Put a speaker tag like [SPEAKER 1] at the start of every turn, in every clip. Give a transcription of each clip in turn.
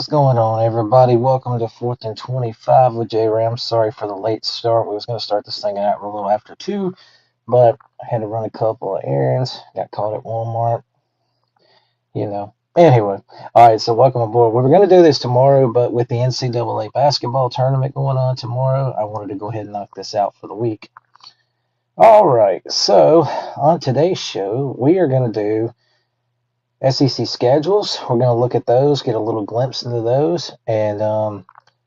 [SPEAKER 1] What's going on, everybody? Welcome to 4th and 25 with J Ram. Sorry for the late start. We was going to start this thing out a little after 2, but I had to run a couple of errands. Got caught at Walmart. Anyway, all right, so welcome aboard. We were going to do this tomorrow, but with the NCAA basketball tournament going on tomorrow, I wanted to go ahead and knock this out for the week. All right, so on today's show, we are going to do SEC schedules. We're going to look at those, get a little glimpse into those, and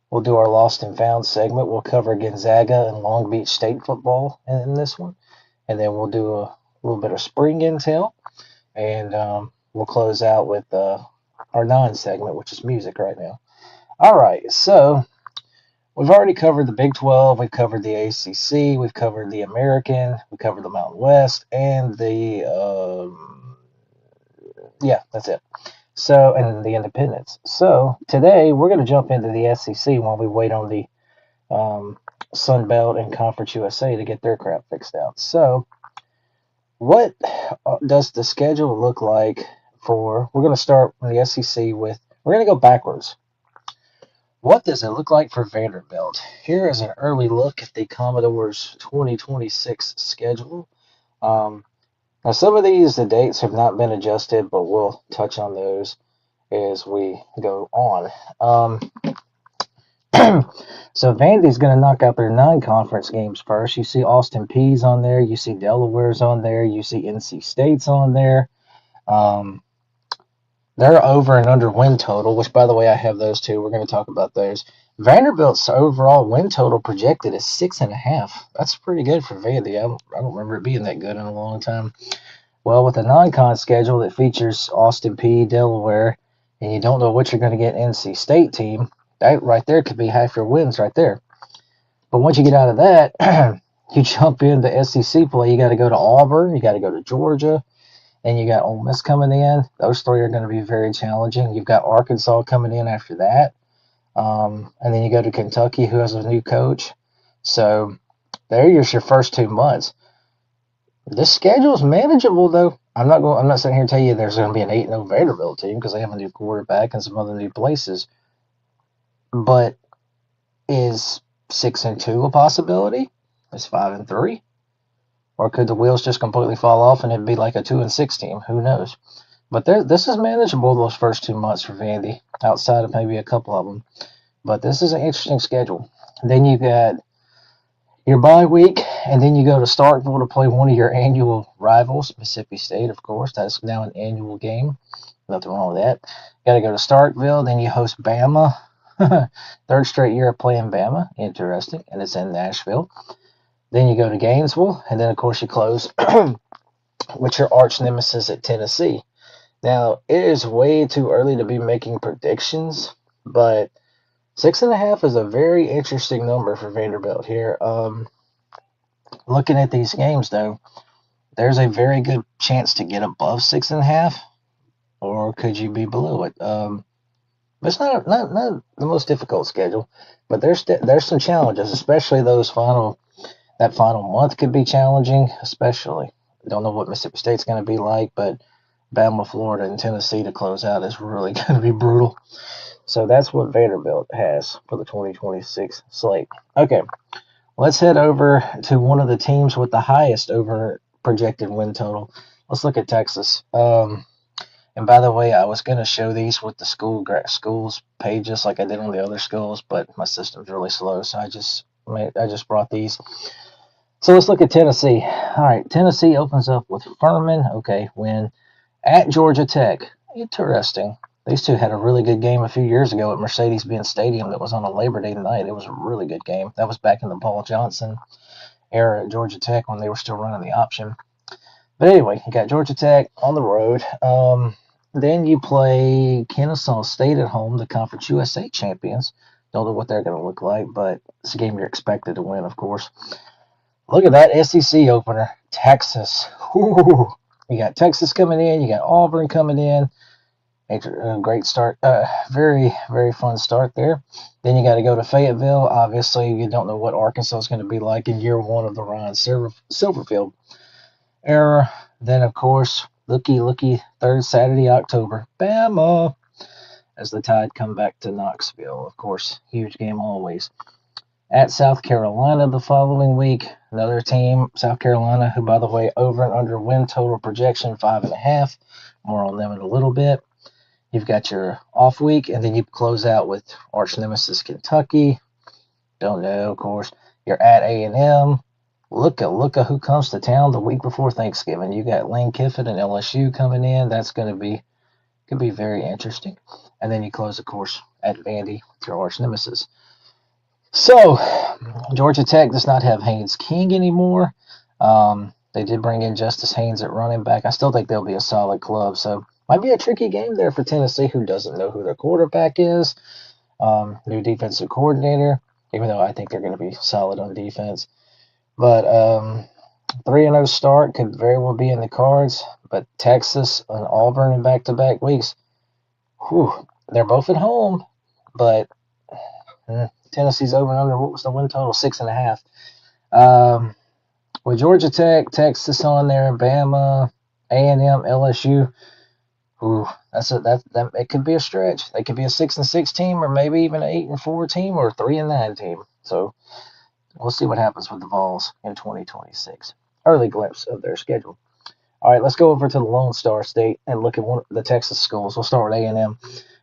[SPEAKER 1] we'll do our Lost and Found segment. We'll cover Gonzaga and Long Beach State football in this one, and then we'll do a little bit of spring intel, and we'll close out with our non-segment, which is music right now. All right, so we've already covered the Big 12, we've covered the ACC, we've covered the American, we covered the Mountain West, and yeah, that's it. So, and the independents. So today we're going to jump into the SEC while we wait on the Sun Belt and Conference USA to get their crap fixed out. So, what does the schedule look like for? We're going to start in the SEC with. We're going to go backwards. What does it look like for Vanderbilt? Here is an early look at the Commodores' 2026 schedule. Now, some of these, the dates have not been adjusted, but we'll touch on those as we go on. So Vandy's going to knock out their non-conference games first. You see Austin Peay's on there. You see Delaware's on there. You see NC State's on there. They're over and under win total, which, by the way, I have those too. We're going to talk about those. Vanderbilt's overall win total projected is 6.5. That's pretty good for Vandy. I don't remember it being that good in a long time. Well, with a non-con schedule that features Austin Peay, Delaware, and you don't know what you're going to get NC State team, that right there could be half your wins right there. But once you get out of that, you jump into SEC play. You got to go to Auburn. You got to go to Georgia. And you got Ole Miss coming in. Those three are going to be very challenging. You've got Arkansas coming in after that. And then you go to Kentucky, who has a new coach. So there's your first 2 months. This schedule is manageable, though. I'm not sitting here to tell you there's going to be an 8-0 Vanderbilt team because they have a new quarterback and some other new places. But is 6-2 a possibility? Is 5-3? Or could the wheels just completely fall off and it'd be like a 2-6 team? Who knows? But this is manageable those first 2 months for Vandy, outside of maybe a couple of them. But this is an interesting schedule. Then you got your bye week, and then you go to Starkville to play one of your annual rivals, Mississippi State, of course. That's now an annual game. Nothing wrong with that. Got to go to Starkville, then you host Bama. Third straight year of playing Bama. Interesting. And it's in Nashville. Then you go to Gainesville, and then, of course, you close with your arch nemesis at Tennessee. Now, it is way too early to be making predictions, but 6.5 is a very interesting number for Vanderbilt here. Looking at these games, though, there's a very good chance to get above 6.5, or could you be below it? It's not the most difficult schedule, but there's some challenges, especially that final month could be challenging, especially. Don't know what Mississippi State's going to be like, but Bama, Florida, and Tennessee to close out is really going to be brutal. So that's what Vanderbilt has for the 2026 slate. Okay, let's head over to one of the teams with the highest over projected win total. Let's look at Texas. And by the way, I was going to show these with the schools pages like I did on the other schools, but my system's really slow, so I just brought these. So let's look at Tennessee. All right, Tennessee opens up with Furman. Okay, win at Georgia Tech. Interesting. These two had a really good game a few years ago at Mercedes-Benz Stadium that was on a Labor Day night. It was a really good game. That was back in the Paul Johnson era at Georgia Tech when they were still running the option. But anyway, you got Georgia Tech on the road. Then you play Kennesaw State at home, the Conference USA champions. Don't know what they're going to look like, but it's a game you're expected to win, of course. Look at that SEC opener, Texas. Ooh. You got Texas coming in. You got Auburn coming in. A great start. Very, very fun start there. Then you got to go to Fayetteville. Obviously, you don't know what Arkansas is going to be like in year one of the Ryan Silverfield era. Then, of course, looky, third Saturday, October. Bama. as the Tide come back to Knoxville. Of course, huge game always. At South Carolina the following week, another team, South Carolina, who, by the way, over and under win total projection 5.5. More on them in a little bit. You've got your off week, and then you close out with arch nemesis Kentucky. Don't know, of course. You're at A&M. Look at who comes to town the week before Thanksgiving. You got Lane Kiffin and LSU coming in. That's going to could be very interesting. And then you close, of course, at Vandy with your arch nemesis. So, Georgia Tech does not have Haynes King anymore. They did bring in Justice Haynes at running back. I still think they'll be a solid club. So, might be a tricky game there for Tennessee, who doesn't know who their quarterback is. New defensive coordinator, even though I think they're going to be solid on defense. But 3-0 start could very well be in the cards. But Texas and Auburn in back-to-back weeks, they're both at home. But Tennessee's over and under. What was the win total? 6.5. With Georgia Tech, Texas on there, Bama, A&M, LSU. That it could be a stretch. They could be a 6-6 team, or maybe even an 8-4 team, or a 3-9 team. So we'll see what happens with the Vols in 2026. Early glimpse of their schedule. All right, let's go over to the Lone Star State and look at one of the Texas schools. We'll start with A&M.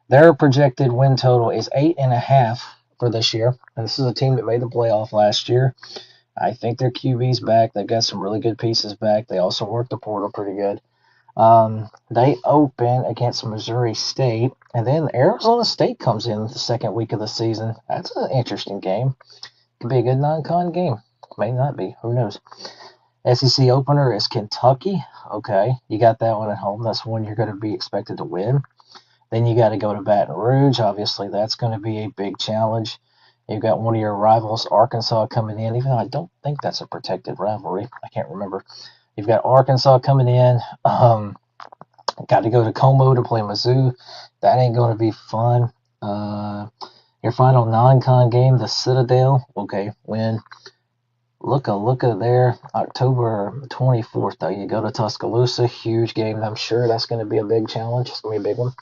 [SPEAKER 1] Their projected win total is 8.5 for this year, and this is a team that made the playoff last year. I think their QB's back. They've got some really good pieces back. They also worked the portal pretty good. They open against Missouri State, and then Arizona State comes in the second week of the season. That's an interesting game. Could be a good non-con game. May not be. Who knows? SEC opener is Kentucky. Okay, you got that one at home. That's one you're going to be expected to win. Then you got to go to Baton Rouge. Obviously, that's going to be a big challenge. You've got one of your rivals, Arkansas, coming in, even though I don't think that's a protected rivalry. I can't remember. You've got Arkansas coming in. Got to go to Como to play Mizzou. That ain't going to be fun. Your final non-con game, the Citadel. Okay, win. Look at there. October 24th, though. You go to Tuscaloosa. Huge game. I'm sure that's going to be a big challenge. It's going to be a big one.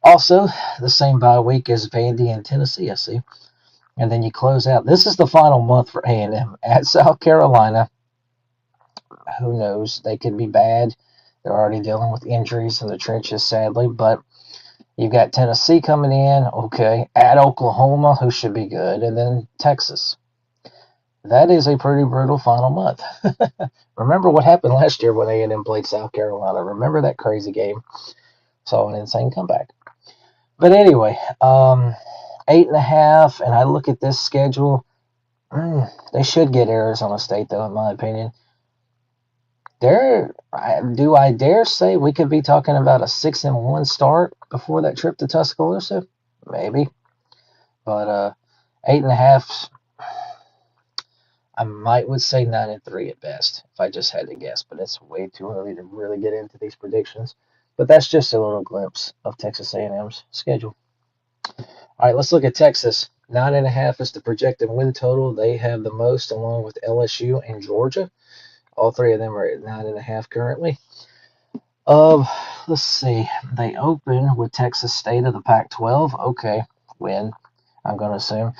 [SPEAKER 1] Also, the same bye week as Vandy and Tennessee, I see. And then you close out. This is the final month for A&M at South Carolina. Who knows? They could be bad. They're already dealing with injuries in the trenches, sadly. But you've got Tennessee coming in. Okay. At Oklahoma, who should be good. And then Texas. That is a pretty brutal final month. Remember what happened last year when A&M played South Carolina. Remember that crazy game? Saw an insane comeback. But anyway, 8.5, and I look at this schedule. They should get Arizona State, though, in my opinion. Do I dare say we could be talking about a 6-1 start before that trip to Tuscaloosa? Maybe. But 8.5. I would say 9-3 at best, if I just had to guess, but it's way too early to really get into these predictions. But that's just a little glimpse of Texas A&M's schedule. All right, let's look at Texas. 9.5 is the projected win total. They have the most, along with LSU and Georgia. All three of them are at 9.5 currently. Let's see. They open with Texas State of the Pac-12. Okay, win, I'm going to assume.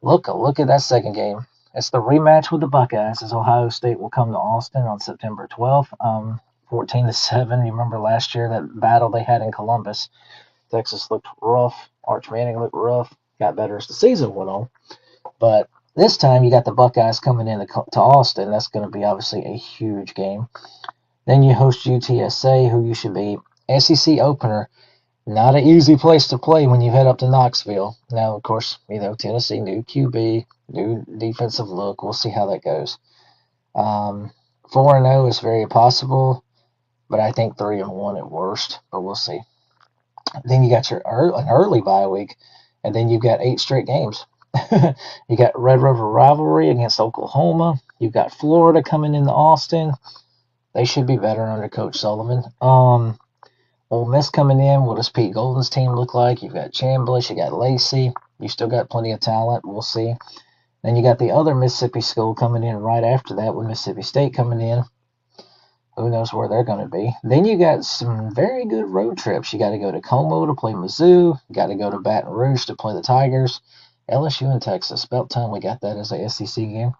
[SPEAKER 1] Look at that second game. It's the rematch with the Buckeyes, as Ohio State will come to Austin on September 12th. 14-7. You remember last year that battle they had in Columbus? Texas looked rough. Arch Manning looked rough. Got better as the season went on. But this time you got the Buckeyes coming in to Austin. That's going to be obviously a huge game. Then you host UTSA, who you should beat. SEC opener. Not an easy place to play when you head up to Knoxville. Now, of course, Tennessee, new QB, new defensive look. We'll see how that goes. 4-0 is very possible, but I think 3-1 at worst. But we'll see. Then you got an early bye week, and then you've got 8 straight games. You got Red River rivalry against Oklahoma. You've got Florida coming into Austin. They should be better under Coach Sullivan. Ole Miss coming in. What does Pete Golden's team look like? You've got Chambliss. You got Lacey. You still got plenty of talent. We'll see. Then you got the other Mississippi school coming in right after that with Mississippi State coming in. Who knows where they're going to be? Then you got some very good road trips. You got to go to Como to play Mizzou. You got to go to Baton Rouge to play the Tigers. LSU and Texas. About time we got that as a SEC game.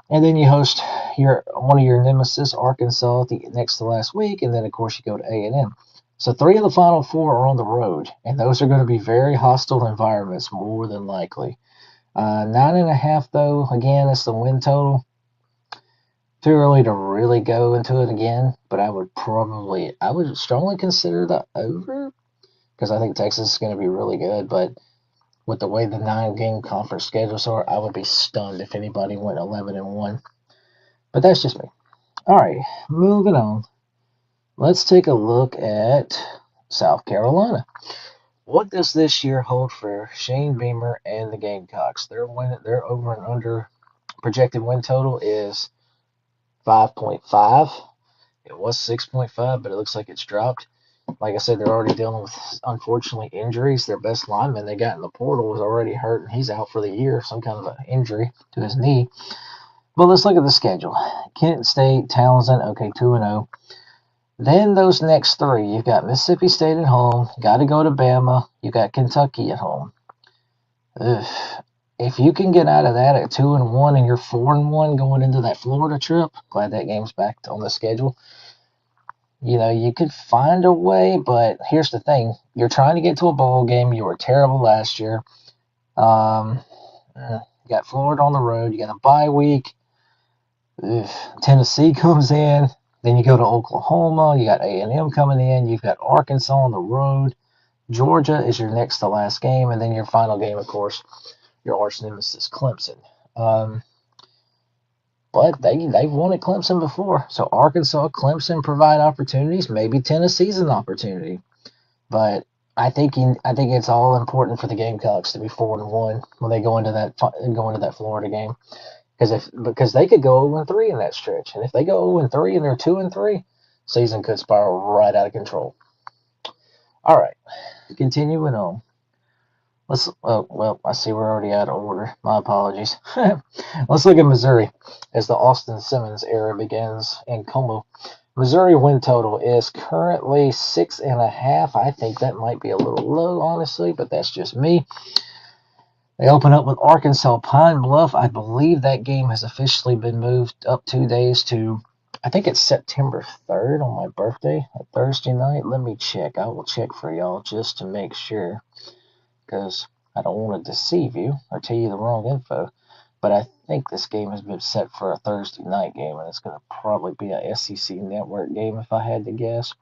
[SPEAKER 1] And then you host one of your nemesis, Arkansas, the next to last week, and then of course you go to A&M. So 3 of the final 4 are on the road, and those are going to be very hostile environments, more than likely. 9.5 though, again, it's the win total. Too early to really go into it again, but I would strongly consider the over, because I think Texas is going to be really good, but with the way the 9-game conference schedules are, I would be stunned if anybody went 11-1. But that's just me. All right, moving on. Let's take a look at South Carolina. What does this year hold for Shane Beamer and the Gamecocks? Their over and under projected win total is 5.5. It was 6.5, but it looks like it's dropped. Like I said, they're already dealing with, unfortunately, injuries. Their best lineman they got in the portal was already hurt, and he's out for the year, some kind of an injury to his knee. But let's look at the schedule. Kent State, Townsend, okay, 2-0. Then those next 3, you've got Mississippi State at home, got to go to Bama, you got Kentucky at home. Ugh. If you can get out of that at 2-1 and you're 4-1 going into that Florida trip, glad that game's back on the schedule. You could find a way, but here's the thing. You're trying to get to a bowl game. You were terrible last year. You got Florida on the road. You got a bye week. Tennessee comes in. Then you go to Oklahoma. You got A&M coming in. You've got Arkansas on the road. Georgia is your next to last game. And then your final game, of course, your arch nemesis, Clemson. But they've won at Clemson before. So Arkansas, Clemson provide opportunities. Maybe Tennessee's an opportunity. But I think it's all important for the Gamecocks to be 4-1 when they go into that Florida game. Because they could go 0-3 in that stretch. And if they go 0-3 and they're 2-3, season could spiral right out of control. All right. Continuing on. I see we're already out of order. My apologies. Let's look at Missouri as the Austin Simmons era begins in Como. Missouri win total is currently 6.5. I think that might be a little low, honestly, but that's just me. They open up with Arkansas Pine Bluff. I believe that game has officially been moved up 2 days to, I think it's September 3rd on my birthday, a Thursday night. Let me check. I will check for y'all just to make sure, because I don't want to deceive you or tell you the wrong info. But I think this game has been set for a Thursday night game, and it's going to probably be a SEC network game if I had to guess.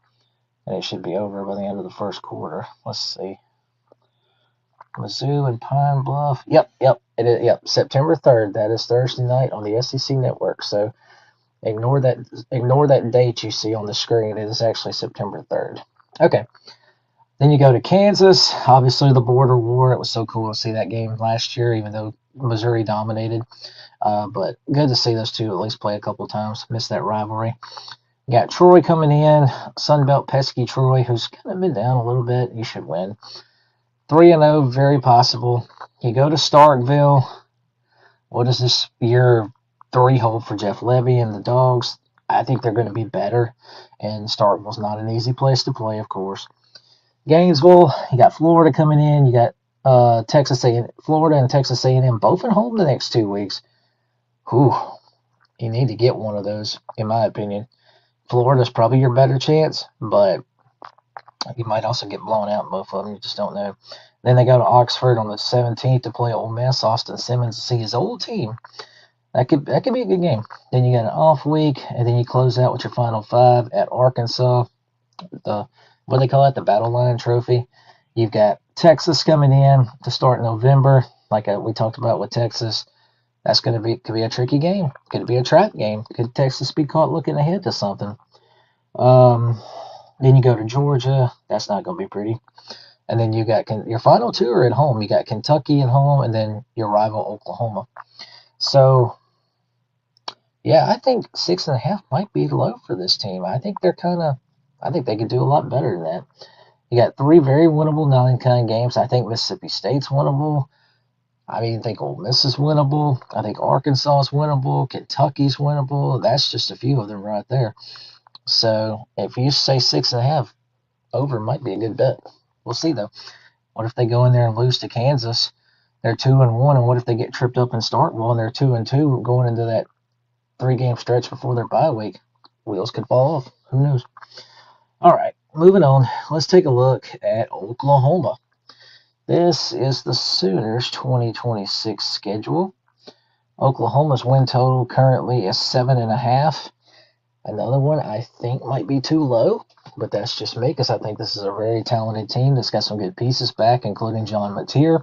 [SPEAKER 1] And it should be over by the end of the first quarter. Let's see. Mizzou and Pine Bluff. Yep. It is, September 3rd. That is Thursday night on the SEC network. So ignore that date you see on the screen. It is actually September 3rd. Okay. Then you go to Kansas. Obviously, the border war. It was so cool to see that game last year, even though Missouri dominated. But good to see those two at least play a couple times. Missed that rivalry. You got Troy coming in. Sunbelt pesky Troy, who's kind of been down a little bit. You should win. 3-0, very possible. You go to Starkville. What is this year 3 hold for Jeff Levy and the Dogs? I think they're going to be better. And Starkville's not an easy place to play, of course. Gainesville, you got Florida coming in. You got Florida and Texas A&M both at home the next 2 weeks. Whew. You need to get one of those, in my opinion. Florida's probably your better chance, but you might also get blown out in both of them. You just don't know. Then they go to Oxford on the 17th to play Ole Miss. Austin Simmons to see his old team. That could be a good game. Then you got an off week, and then you close out with your final 5 at Arkansas. What do they call it? The Battle Line Trophy. You've got Texas coming in to start November, like we talked about with Texas. That's could be a tricky game. Could be a trap game. Could Texas be caught looking ahead to something? Then you go to Georgia. That's not going to be pretty. And then you got your final 2 are at home. You got Kentucky at home, and then your rival Oklahoma. So, yeah, I think 6.5 might be low for this team. I think they could do a lot better than that. You got 3 very winnable non-con games. I think Mississippi State's winnable. I even think Ole Miss is winnable. I think Arkansas is winnable. Kentucky's winnable. That's just a few of them right there. So if you say 6.5, over might be a good bet. We'll see though. What if they go in there and lose to Kansas? They're 2-1, and what if they get tripped up in Starkville and they're 2-2 going into that 3-game stretch before their bye week? Wheels could fall off. Who knows? All right, moving on. Let's take a look at Oklahoma. This is the Sooners' 2026 schedule. Oklahoma's win total currently is 7.5. Another one I think might be too low, but that's just me because I think this is a very talented team that's got some good pieces back, including John Mateer.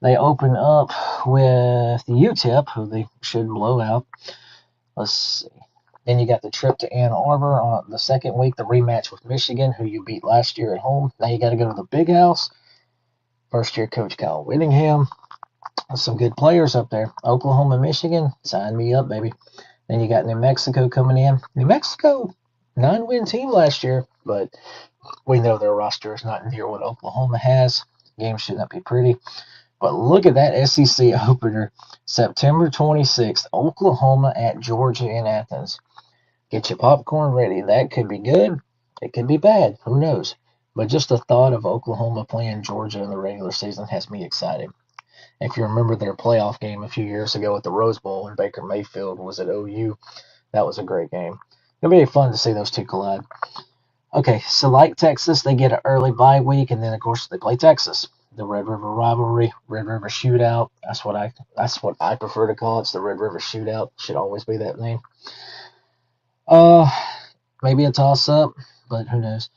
[SPEAKER 1] They open up with UTEP, who they should blow out. Let's see. Then you got the trip to Ann Arbor on the second week, the rematch with Michigan, who you beat last year at home. Now you got to go to the Big House. First year coach Kyle Whittingham. Some good players up there. Oklahoma, Michigan, sign me up, baby. Then you got New Mexico coming in. New Mexico, 9-win team last year, but we know their roster is not near what Oklahoma has. Games should not be pretty. But look at that SEC opener, September 26th, Oklahoma at Georgia in Athens. Get your popcorn ready. That could be good. It could be bad. Who knows? But just the thought of Oklahoma playing Georgia in the regular season has me excited. If you remember their playoff game a few years ago at the Rose Bowl when Baker Mayfield was at OU, that was a great game. It'll be fun to see those two collide. Okay, so like Texas, they get an early bye week, and then of course they play Texas. The Red River rivalry, Red River Shootout. That's what I prefer to call it. It's the Red River Shootout. Should always be that name. Uh, Maybe a toss up, but who knows?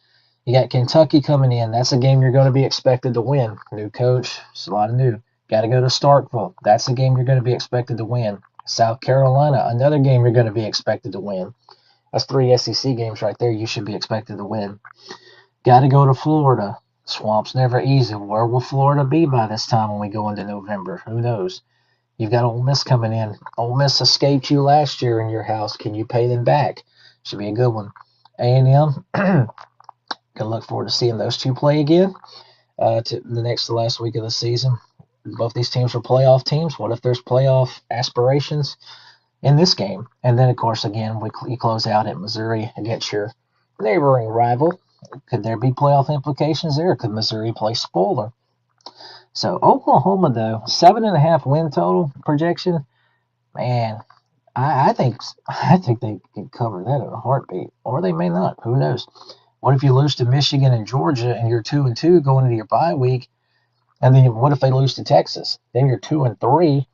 [SPEAKER 1] You got Kentucky coming in. That's a game you're going to be expected to win. New coach, it's a lot of new. Got to go to Starkville. That's a game you're going to be expected to win. South Carolina, another game you're going to be expected to win. That's 3 SEC games right there you should be expected to win. Got to go to Florida. Swamp's never easy. Where will Florida be by this time when we go into November? Who knows? You've got Ole Miss coming in. Ole Miss escaped you last year in your house. Can you pay them back? Should be a good one. A&M, can look forward to seeing those two play again to the next to last week of the season. Both these teams are playoff teams. What if there's playoff aspirations in this game? And then, of course, again, you close out at Missouri against your neighboring rival. Could there be playoff implications there? Could Missouri play spoiler? So Oklahoma, though, 7.5 win total projection. Man, I think they can cover that in a heartbeat, or they may not. Who knows? What if you lose to Michigan and Georgia, and you're 2-2 going into your bye week, and then what if they lose to Texas? Then you're 2-3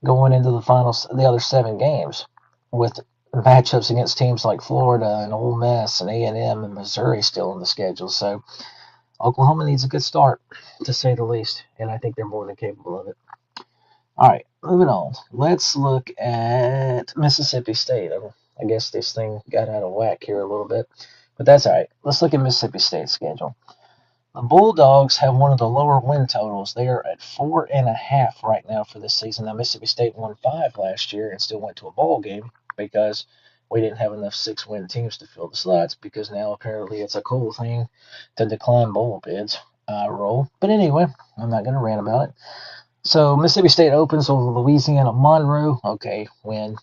[SPEAKER 1] going into the other 7 games with matchups against teams like Florida and Ole Miss and A&M and Missouri still in the schedule. So Oklahoma needs a good start, to say the least, and I think they're more than capable of it. All right, moving on. Let's look at Mississippi State. I guess this thing got out of whack here a little bit, but that's all right. Let's look at Mississippi State's schedule. The Bulldogs have one of the lower win totals. They are at 4.5 right now for this season. Now, Mississippi State won 5 last year and still went to a bowl game because we didn't have enough 6-win teams to fill the slots because now apparently it's a cool thing to decline bowl bids. Roll. But anyway, I'm not going to rant about it. So Mississippi State opens over Louisiana Monroe. Okay, win.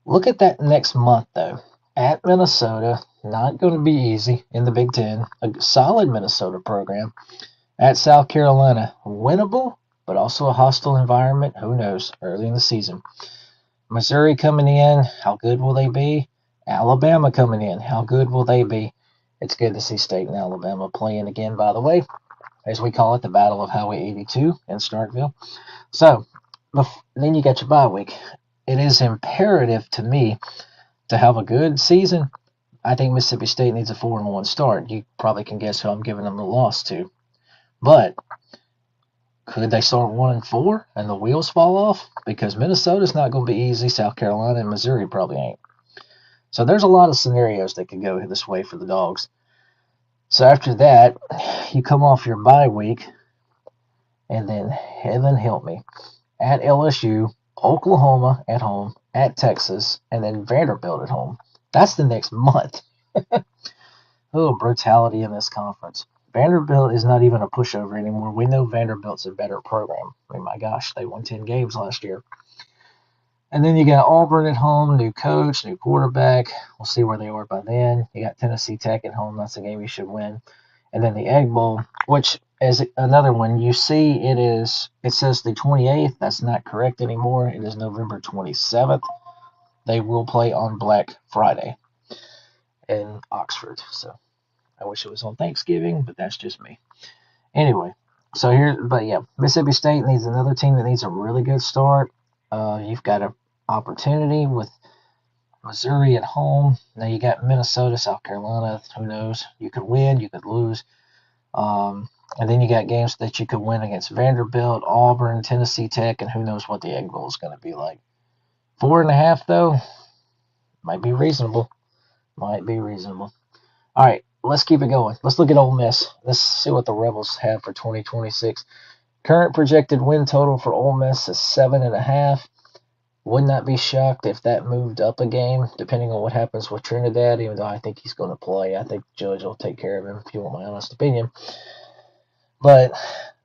[SPEAKER 1] Look at that next month, though. At Minnesota, not going to be easy in the Big Ten. A solid Minnesota program. At South Carolina, winnable, but also a hostile environment. Who knows? Early in the season. Missouri coming in. How good will they be? Alabama coming in. How good will they be? It's good to see State and Alabama playing again, by the way, as we call it, the Battle of Highway 82 in Starkville. So, then you got your bye week. It is imperative to me to have a good season. I think Mississippi State needs a 4-1 start. You probably can guess who I'm giving them the loss to. But could they start 1-4 and the wheels fall off? Because Minnesota's not going to be easy. South Carolina and Missouri probably ain't. So there's a lot of scenarios that could go this way for the Dogs. So after that, you come off your bye week, and then heaven help me, at LSU, Oklahoma at home, at Texas, and then Vanderbilt at home. That's the next month. Oh, brutality in this conference. Vanderbilt is not even a pushover anymore. We know Vanderbilt's a better program. I mean, my gosh, they won 10 games last year. And then you got Auburn at home, new coach, new quarterback. We'll see where they are by then. You got Tennessee Tech at home. That's a game you should win. And then the Egg Bowl, which is another one. You see, it says the 28th. That's not correct anymore. It is November 27th. They will play on Black Friday in Oxford. So I wish it was on Thanksgiving, but that's just me. Anyway, but yeah, Mississippi State needs another team that needs a really good start. You've got an opportunity with Missouri at home. Now you got Minnesota, South Carolina. Who knows? You could win, you could lose. And then you got games that you could win against Vanderbilt, Auburn, Tennessee Tech, and who knows what the Egg Bowl is going to be like. 4.5 though, might be reasonable. Might be reasonable. All right, let's keep it going. Let's look at Ole Miss. Let's see what the Rebels have for 2026. Current projected win total for Ole Miss is 7.5. Would not be shocked if that moved up a game, depending on what happens with Trinidad, even though I think he's going to play. I think Judge will take care of him, if you want my honest opinion. But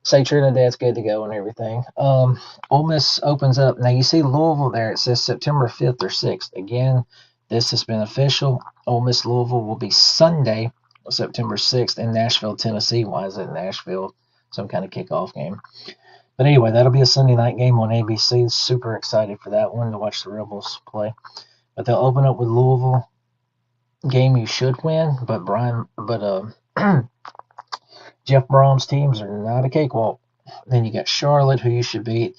[SPEAKER 1] say Trinidad's good to go and everything. Ole Miss opens up. Now, you see Louisville there. It says September 5th or 6th. Again, this has been official. Ole Miss Louisville will be Sunday, September 6th in Nashville, Tennessee. Why is it Nashville? Some kind of kickoff game. But anyway, that'll be a Sunday night game on ABC. Super excited for that one to watch the Rebels play. But they'll open up with Louisville. Game you should win, but Jeff Brom's teams are not a cakewalk. Then you got Charlotte, who you should beat.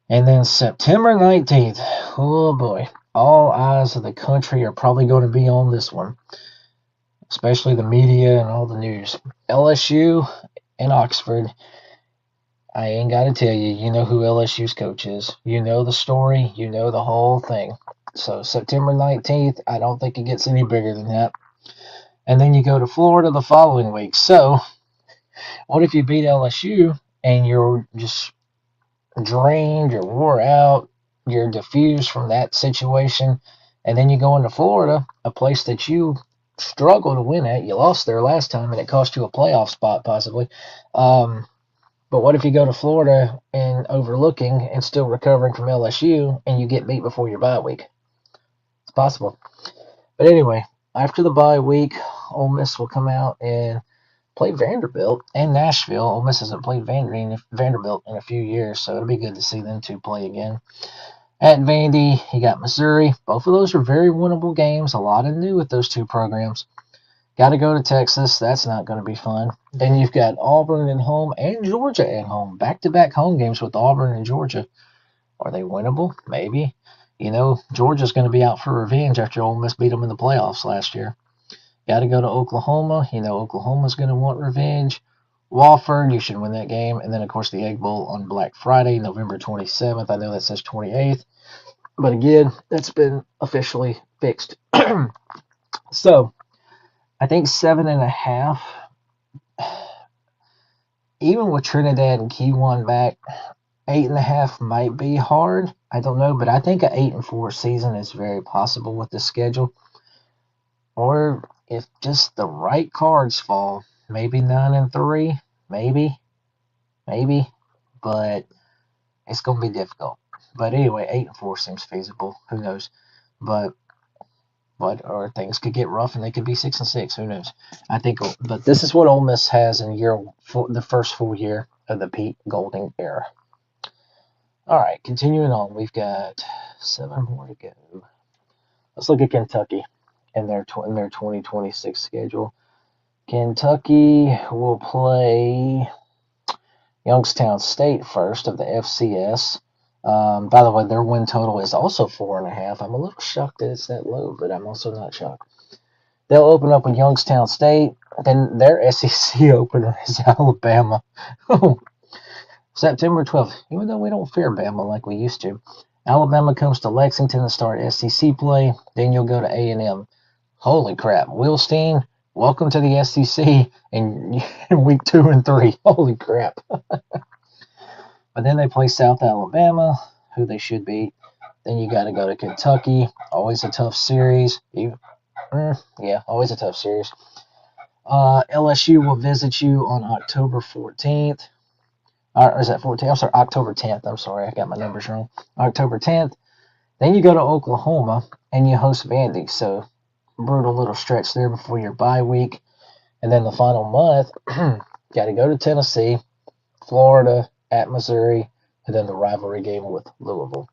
[SPEAKER 1] And then September 19th, oh boy, all eyes of the country are probably going to be on this one, especially the media and all the news. LSU and Oxford. I ain't got to tell you, you know who LSU's coach is. You know the story. You know the whole thing. So September 19th, I don't think it gets any bigger than that. And then you go to Florida the following week. So what if you beat LSU and you're just drained, you're wore out, you're diffused from that situation, and then you go into Florida, a place that you struggle to win at. You lost there last time, and it cost you a playoff spot possibly. But what if you go to Florida and overlooking and still recovering from LSU, and you get beat before your bye week? It's possible. But anyway, after the bye week, Ole Miss will come out and play Vanderbilt and Nashville. Ole Miss hasn't played Vanderbilt in a few years, so it'll be good to see them two play again. At Vandy, you got Missouri. Both of those are very winnable games. A lot of new with those two programs. Got to go to Texas. That's not going to be fun. Then you've got Auburn at home and Georgia at home. Back-to-back home games with Auburn and Georgia. Are they winnable? Maybe. You know, Georgia's going to be out for revenge after Ole Miss beat them in the playoffs last year. Got to go to Oklahoma. You know, Oklahoma's going to want revenge. Wofford, you should win that game. And then, of course, the Egg Bowl on Black Friday, November 27th. I know that says 28th. But again, that's been officially fixed. So, I think 7.5. Even with Trinidad and Kiwan back, 8.5 might be hard. I don't know, but I think an 8-4 season is very possible with the schedule. Or if just the right cards fall, maybe 9-3, maybe, but it's going to be difficult. But anyway, 8-4 seems feasible. Who knows? But or things could get rough and they could be 6-6. Who knows? I think. But this is what Ole Miss has in the first full year of the Pete Golding era. All right, continuing on, we've got 7 more to go. Let's look at Kentucky and their 2026 schedule. Kentucky will play Youngstown State first of the FCS. By the way, their win total is also 4.5. I'm a little shocked that it's that low, but I'm also not shocked. They'll open up with Youngstown State. Then their SEC opener is Alabama. September 12th. Even though we don't fear Bama like we used to, Alabama comes to Lexington to start SEC play. Then you'll go to A&M. Holy crap. Will Steen, welcome to the SEC in week 2 and 3. Holy crap. But then they play South Alabama, who they should beat. Then you got to go to Kentucky. Always a tough series. Always a tough series. LSU will visit you on October 14th. Or is that 14th? I'm sorry, October 10th. I'm sorry, I got my numbers wrong. October 10th. Then you go to Oklahoma and you host Vandy. So, brutal little stretch there before your bye week. And then the final month, got to go to Tennessee, Florida, at Missouri, and then the rivalry game with Louisville.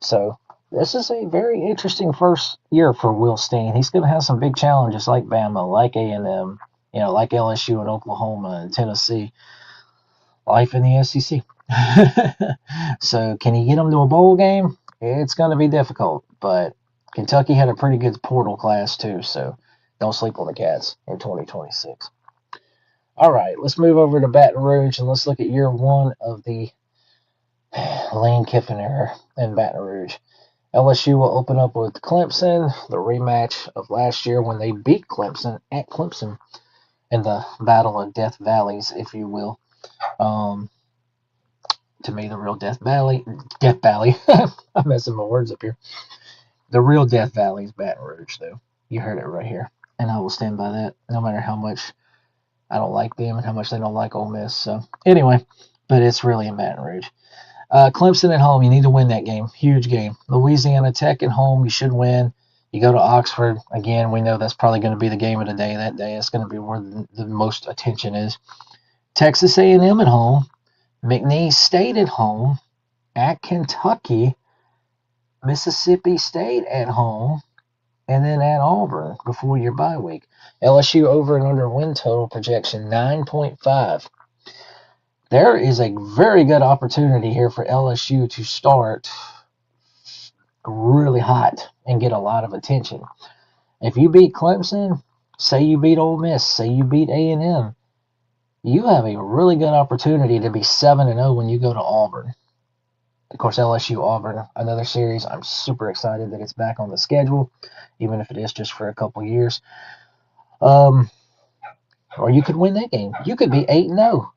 [SPEAKER 1] So, this is a very interesting first year for Will Steen. He's going to have some big challenges like Bama, like A&M, like LSU and Oklahoma and Tennessee. Life in the SEC. So, can he get them to a bowl game? It's going to be difficult, but Kentucky had a pretty good portal class too, so don't sleep on the Cats in 2026. All right, let's move over to Baton Rouge and let's look at year one of the Lane Kiffin era in Baton Rouge. LSU will open up with Clemson, the rematch of last year when they beat Clemson at Clemson in the Battle of Death Valleys, if you will. To me, the real Death Valley. I'm messing my words up here. The real Death Valley is Baton Rouge, though. You heard it right here, and I will stand by that, no matter how much I don't like them and how much they don't like Ole Miss. So anyway, but it's really in Baton Rouge. Clemson at home, you need to win that game. Huge game. Louisiana Tech at home, you should win. You go to Oxford, again, we know that's probably going to be the game of the day that day. It's going to be where the most attention is. Texas A&M at home. McNeese State at home. At Kentucky. Mississippi State at home. And then at Auburn before your bye week. LSU over and under win total projection 9.5. There is a very good opportunity here for LSU to start really hot and get a lot of attention. If you beat Clemson, say you beat Ole Miss, say you beat A&M, you have a really good opportunity to be 7-0 when you go to Auburn. Of course, LSU Auburn, another series. I'm super excited that it's back on the schedule, even if it is just for a couple years. Or you could win that game. You could be 8-0.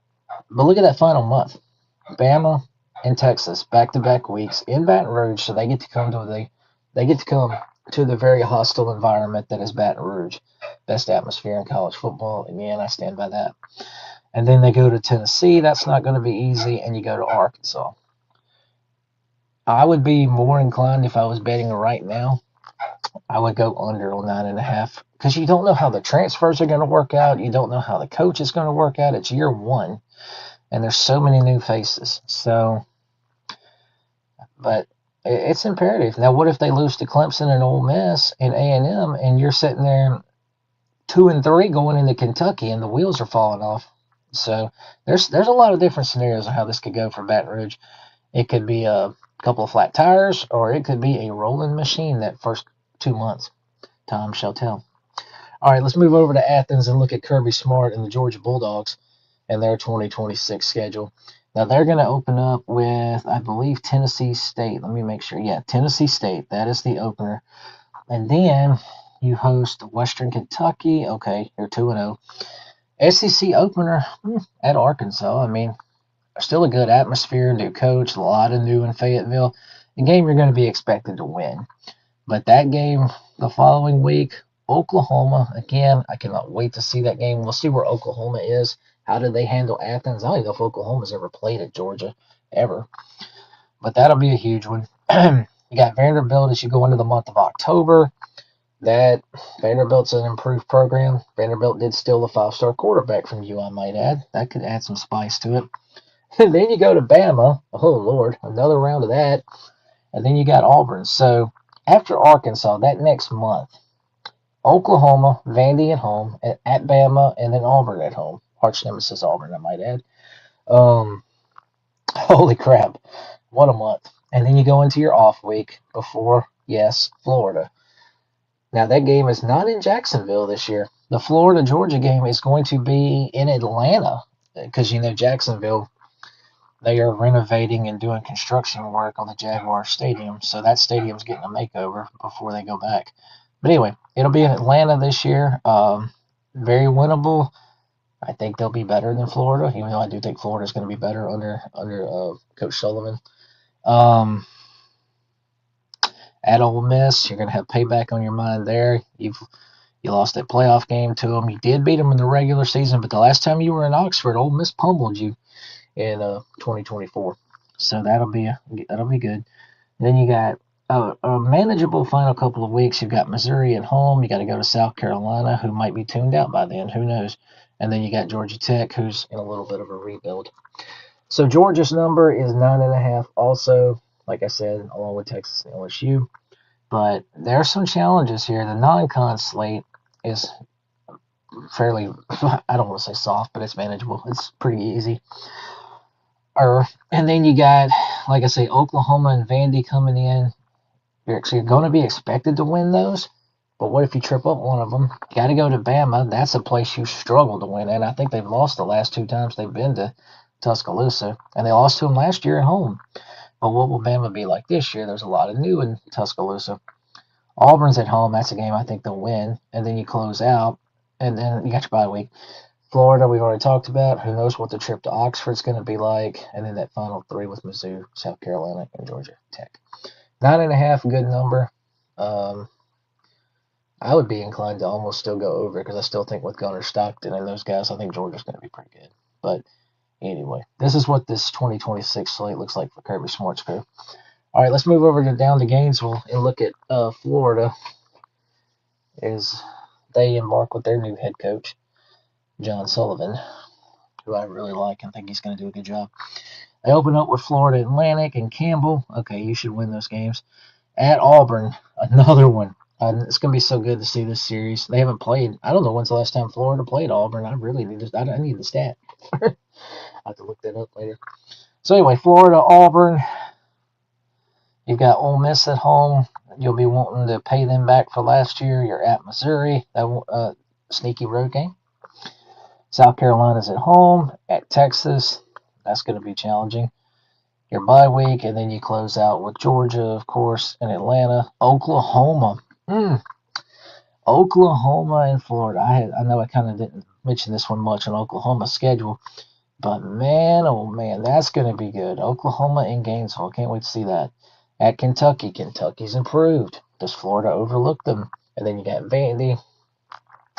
[SPEAKER 1] But look at that final month. Bama and Texas, back-to-back weeks in Baton Rouge, so they get to come to the very hostile environment that is Baton Rouge. Best atmosphere in college football. Again, I stand by that. And then they go to Tennessee. That's not going to be easy. And you go to Arkansas. I would be more inclined if I was betting right now. I would go under on 9.5 because you don't know how the transfers are going to work out. You don't know how the coach is going to work out. It's year one, and there's so many new faces. So, but it's imperative. Now, what if they lose to Clemson and Ole Miss and A&M, and you're sitting there 2-3 going into Kentucky, and the wheels are falling off? So there's a lot of different scenarios of how this could go for Baton Rouge. It could be a couple of flat tires, or it could be a rolling machine that first 2 months. Time shall tell. All right, let's move over to Athens and look at Kirby Smart and the Georgia Bulldogs and their 2026 schedule. Now, they're going to open up with, I believe, Tennessee State. Let me make sure. Yeah, Tennessee State. That is the opener. And then you host Western Kentucky. Okay, you're 2-0. SEC opener at Arkansas. I mean, still a good atmosphere, new coach, a lot of new in Fayetteville. A game you're going to be expected to win. But that game the following week, Oklahoma, again, I cannot wait to see that game. We'll see where Oklahoma is. How did they handle Athens? I don't even know if Oklahoma's ever played at Georgia, ever. But that'll be a huge one. You got Vanderbilt as you go into the month of October. That Vanderbilt's an improved program. Vanderbilt did steal the 5-star quarterback from you, I might add. That could add some spice to it. And then you go to Bama. Oh, Lord, another round of that. And then you got Auburn. So after Arkansas, that next month, Oklahoma, Vandy at home, at Bama, and then Auburn at home. Arch nemesis Auburn, I might add. Holy crap. What a month. And then you go into your off week before, yes, Florida. Now, that game is not in Jacksonville this year. The Florida-Georgia game is going to be in Atlanta because, Jacksonville, they are renovating and doing construction work on the Jaguar Stadium. So that stadium's getting a makeover before they go back. But anyway, it'll be in Atlanta this year. Very winnable. I think they'll be better than Florida, even though I do think Florida's going to be better under Coach Sullivan. At Ole Miss, you're going to have payback on your mind there. You lost that playoff game to them. You did beat them in the regular season, but the last time you were in Oxford, Ole Miss pummeled you in 2024. So that'll be good. Then you got a manageable final couple of weeks. You've got Missouri at home. You got to go to South Carolina, who might be tuned out by then. Who knows? And then you got Georgia Tech, who's in a little bit of a rebuild. So Georgia's number is 9.5. Also, like I said, along with Texas and LSU. But there are some challenges here. The non-con slate is fairly, I don't want to say soft, but it's manageable. It's pretty easy. And then you got, like I say, Oklahoma and Vandy coming in. You're actually going to be expected to win those. But what if you trip up one of them? You got to go to Bama. That's a place you struggle to win. And I think they've lost the last 2 times they've been to Tuscaloosa. And they lost to them last year at home. But what will Bama be like this year? There's a lot of new in Tuscaloosa. Auburn's at home. That's a game I think they'll win. And then you close out. And then you got your bye week. Florida, we've already talked about. Who knows what the trip to Oxford's going to be like. And then that final 3 with Mizzou, South Carolina, and Georgia Tech. 9.5, good number. I would be inclined to almost still go over because I still think with Gunnar Stockton and those guys, I think Georgia's going to be pretty good. But anyway, this is what this 2026 slate looks like for Kirby Smart's crew. All right, let's move over down to Gainesville and look at Florida as they embark with their new head coach, John Sullivan, who I really like and think he's going to do a good job. They open up with Florida Atlantic and Campbell. Okay, you should win those games. At Auburn, another one. It's going to be so good to see this series. They haven't played. I don't know when's the last time Florida played Auburn. I really need to. I need the stat. I'll have to look that up later. So anyway, Florida, Auburn. You've got Ole Miss at home. You'll be wanting to pay them back for last year. You're at Missouri. That sneaky road game. South Carolina's at home. At Texas. That's going to be challenging. Your bye week, and then you close out with Georgia, of course, and Atlanta. Oklahoma. Oklahoma and Florida. I know I kind of didn't mention this one much on Oklahoma's schedule, but man, oh man, that's going to be good. Oklahoma and Gainesville. Can't wait to see that. At Kentucky. Kentucky's improved. Does Florida overlook them? And then you got Vandy,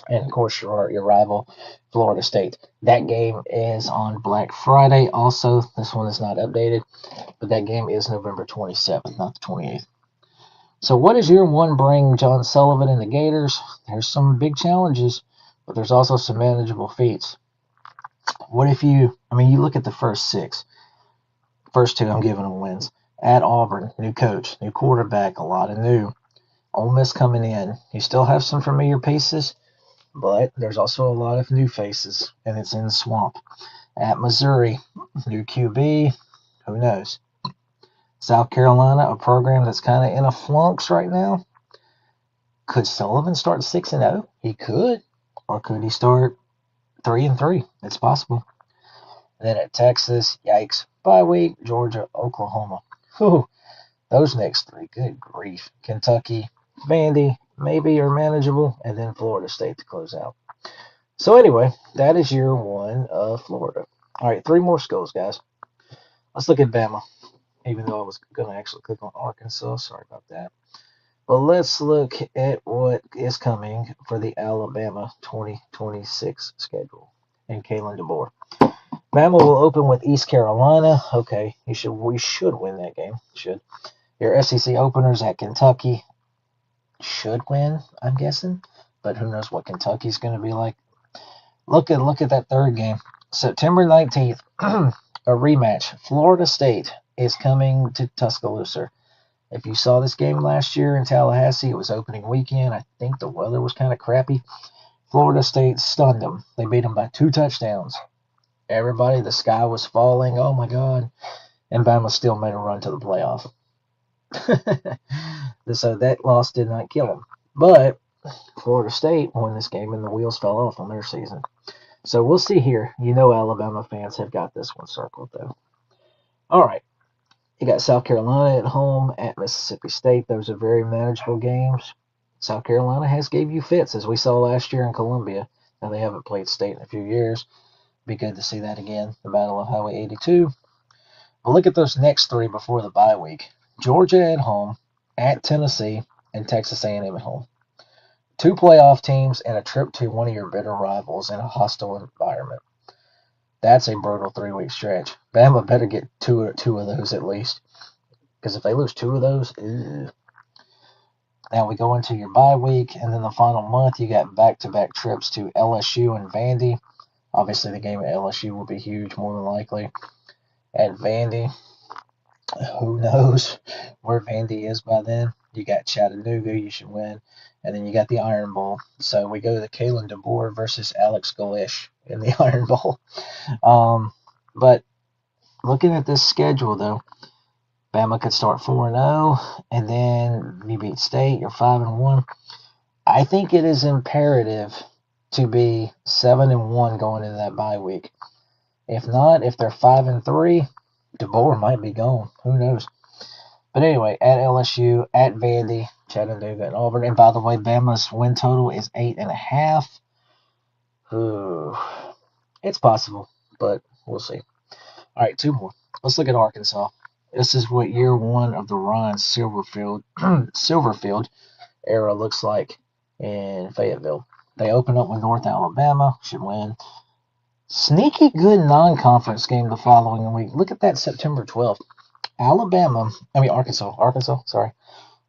[SPEAKER 1] and of course your rival, Florida State. That game is on Black Friday. Also, this one is not updated, but that game is November 27th, not the 28th. So what does year one bring John Sullivan and the Gators? There's some big challenges, but there's also some manageable feats. What if you look at the first 6. First 2, I'm giving them wins. At Auburn, new coach, new quarterback, a lot of new. Ole Miss coming in. You still have some familiar pieces, but there's also a lot of new faces, and it's in the swamp. At Missouri, new QB, who knows? South Carolina, a program that's kind of in a flux right now. Could Sullivan start 6-0? He could. Or could he start 3-3? It's possible. And then at Texas, yikes. Bye week, Georgia, Oklahoma. Whew, those next 3, good grief. Kentucky, Vandy, maybe are manageable, and then Florida State to close out. So anyway, that is year one of Florida. All right, 3 more schools, guys. Let's look at Bama. Even though I was going to actually click on Arkansas. Sorry about that. But let's look at what is coming for the Alabama 2026 schedule and Kalen DeBoer. Bama will open with East Carolina. Okay, we should win that game. Should. Your SEC openers at Kentucky should win, I'm guessing. But who knows what Kentucky's going to be like. Look at that third game. September 19th, a rematch. Florida State is coming to Tuscaloosa. If you saw this game last year in Tallahassee, it was opening weekend. I think the weather was kind of crappy. Florida State stunned them. They beat them by 2 touchdowns. Everybody, the sky was falling. Oh my God. And Bama still made a run to the playoff. So that loss did not kill them. But Florida State won this game and the wheels fell off on their season. So we'll see here. You know Alabama fans have got this one circled, though. All right. You got South Carolina at home, at Mississippi State. Those are very manageable games. South Carolina has gave you fits, as we saw last year in Columbia. Now, they haven't played State in a few years. Be good to see that again, the Battle of Highway 82. But look at those next 3 before the bye week. Georgia at home, at Tennessee, and Texas A&M at home. 2 playoff teams and a trip to one of your bitter rivals in a hostile environment. That's a brutal 3-week stretch. Bama better get two of those at least, because if they lose 2 of those, ew. Now we go into your bye week, and then the final month you got back-to-back trips to LSU and Vandy. Obviously, the game at LSU will be huge, more than likely. At Vandy, who knows where Vandy is by then? You got Chattanooga, you should win. And then you got the Iron Bowl. So we go to the Kalen DeBoer versus Alex Galish in the Iron Bowl. But looking at this schedule, though, Bama could start 4-0, and then you beat State, you're 5-1. I think it is imperative to be 7-1 going into that bye week. If not, if they're 5-3, DeBoer might be gone. Who knows? But anyway, at LSU, at Vandy, Chattanooga, and Auburn. And by the way, Bama's win total is 8.5. Ooh, it's possible, but we'll see. All right, 2 more. Let's look at Arkansas. This is what year 1 of the Ryan Silverfield era looks like in Fayetteville. They open up with North Alabama, should win. Sneaky good non-conference game the following week. Look at that, September 12th.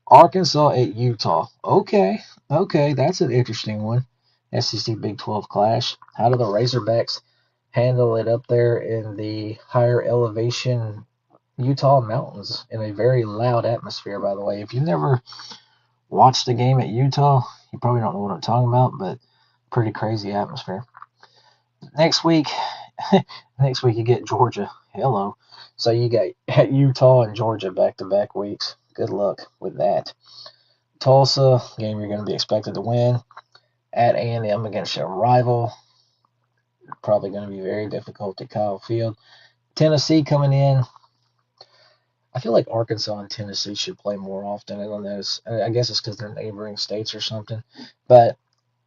[SPEAKER 1] Arkansas at Utah. Okay, that's an interesting one. SEC Big 12 clash. How do the Razorbacks handle it up there in the higher elevation Utah mountains in a very loud atmosphere, by the way? If you've never watched a game at Utah, you probably don't know what I'm talking about, but pretty crazy atmosphere. Next week you get Georgia. Hello. So you got Utah and Georgia back-to-back weeks. Good luck with that. Tulsa, game you're going to be expected to win. At A&M against your rival. Probably going to be very difficult at Kyle Field. Tennessee coming in. I feel like Arkansas and Tennessee should play more often. I don't know. I guess it's because they're neighboring states or something. But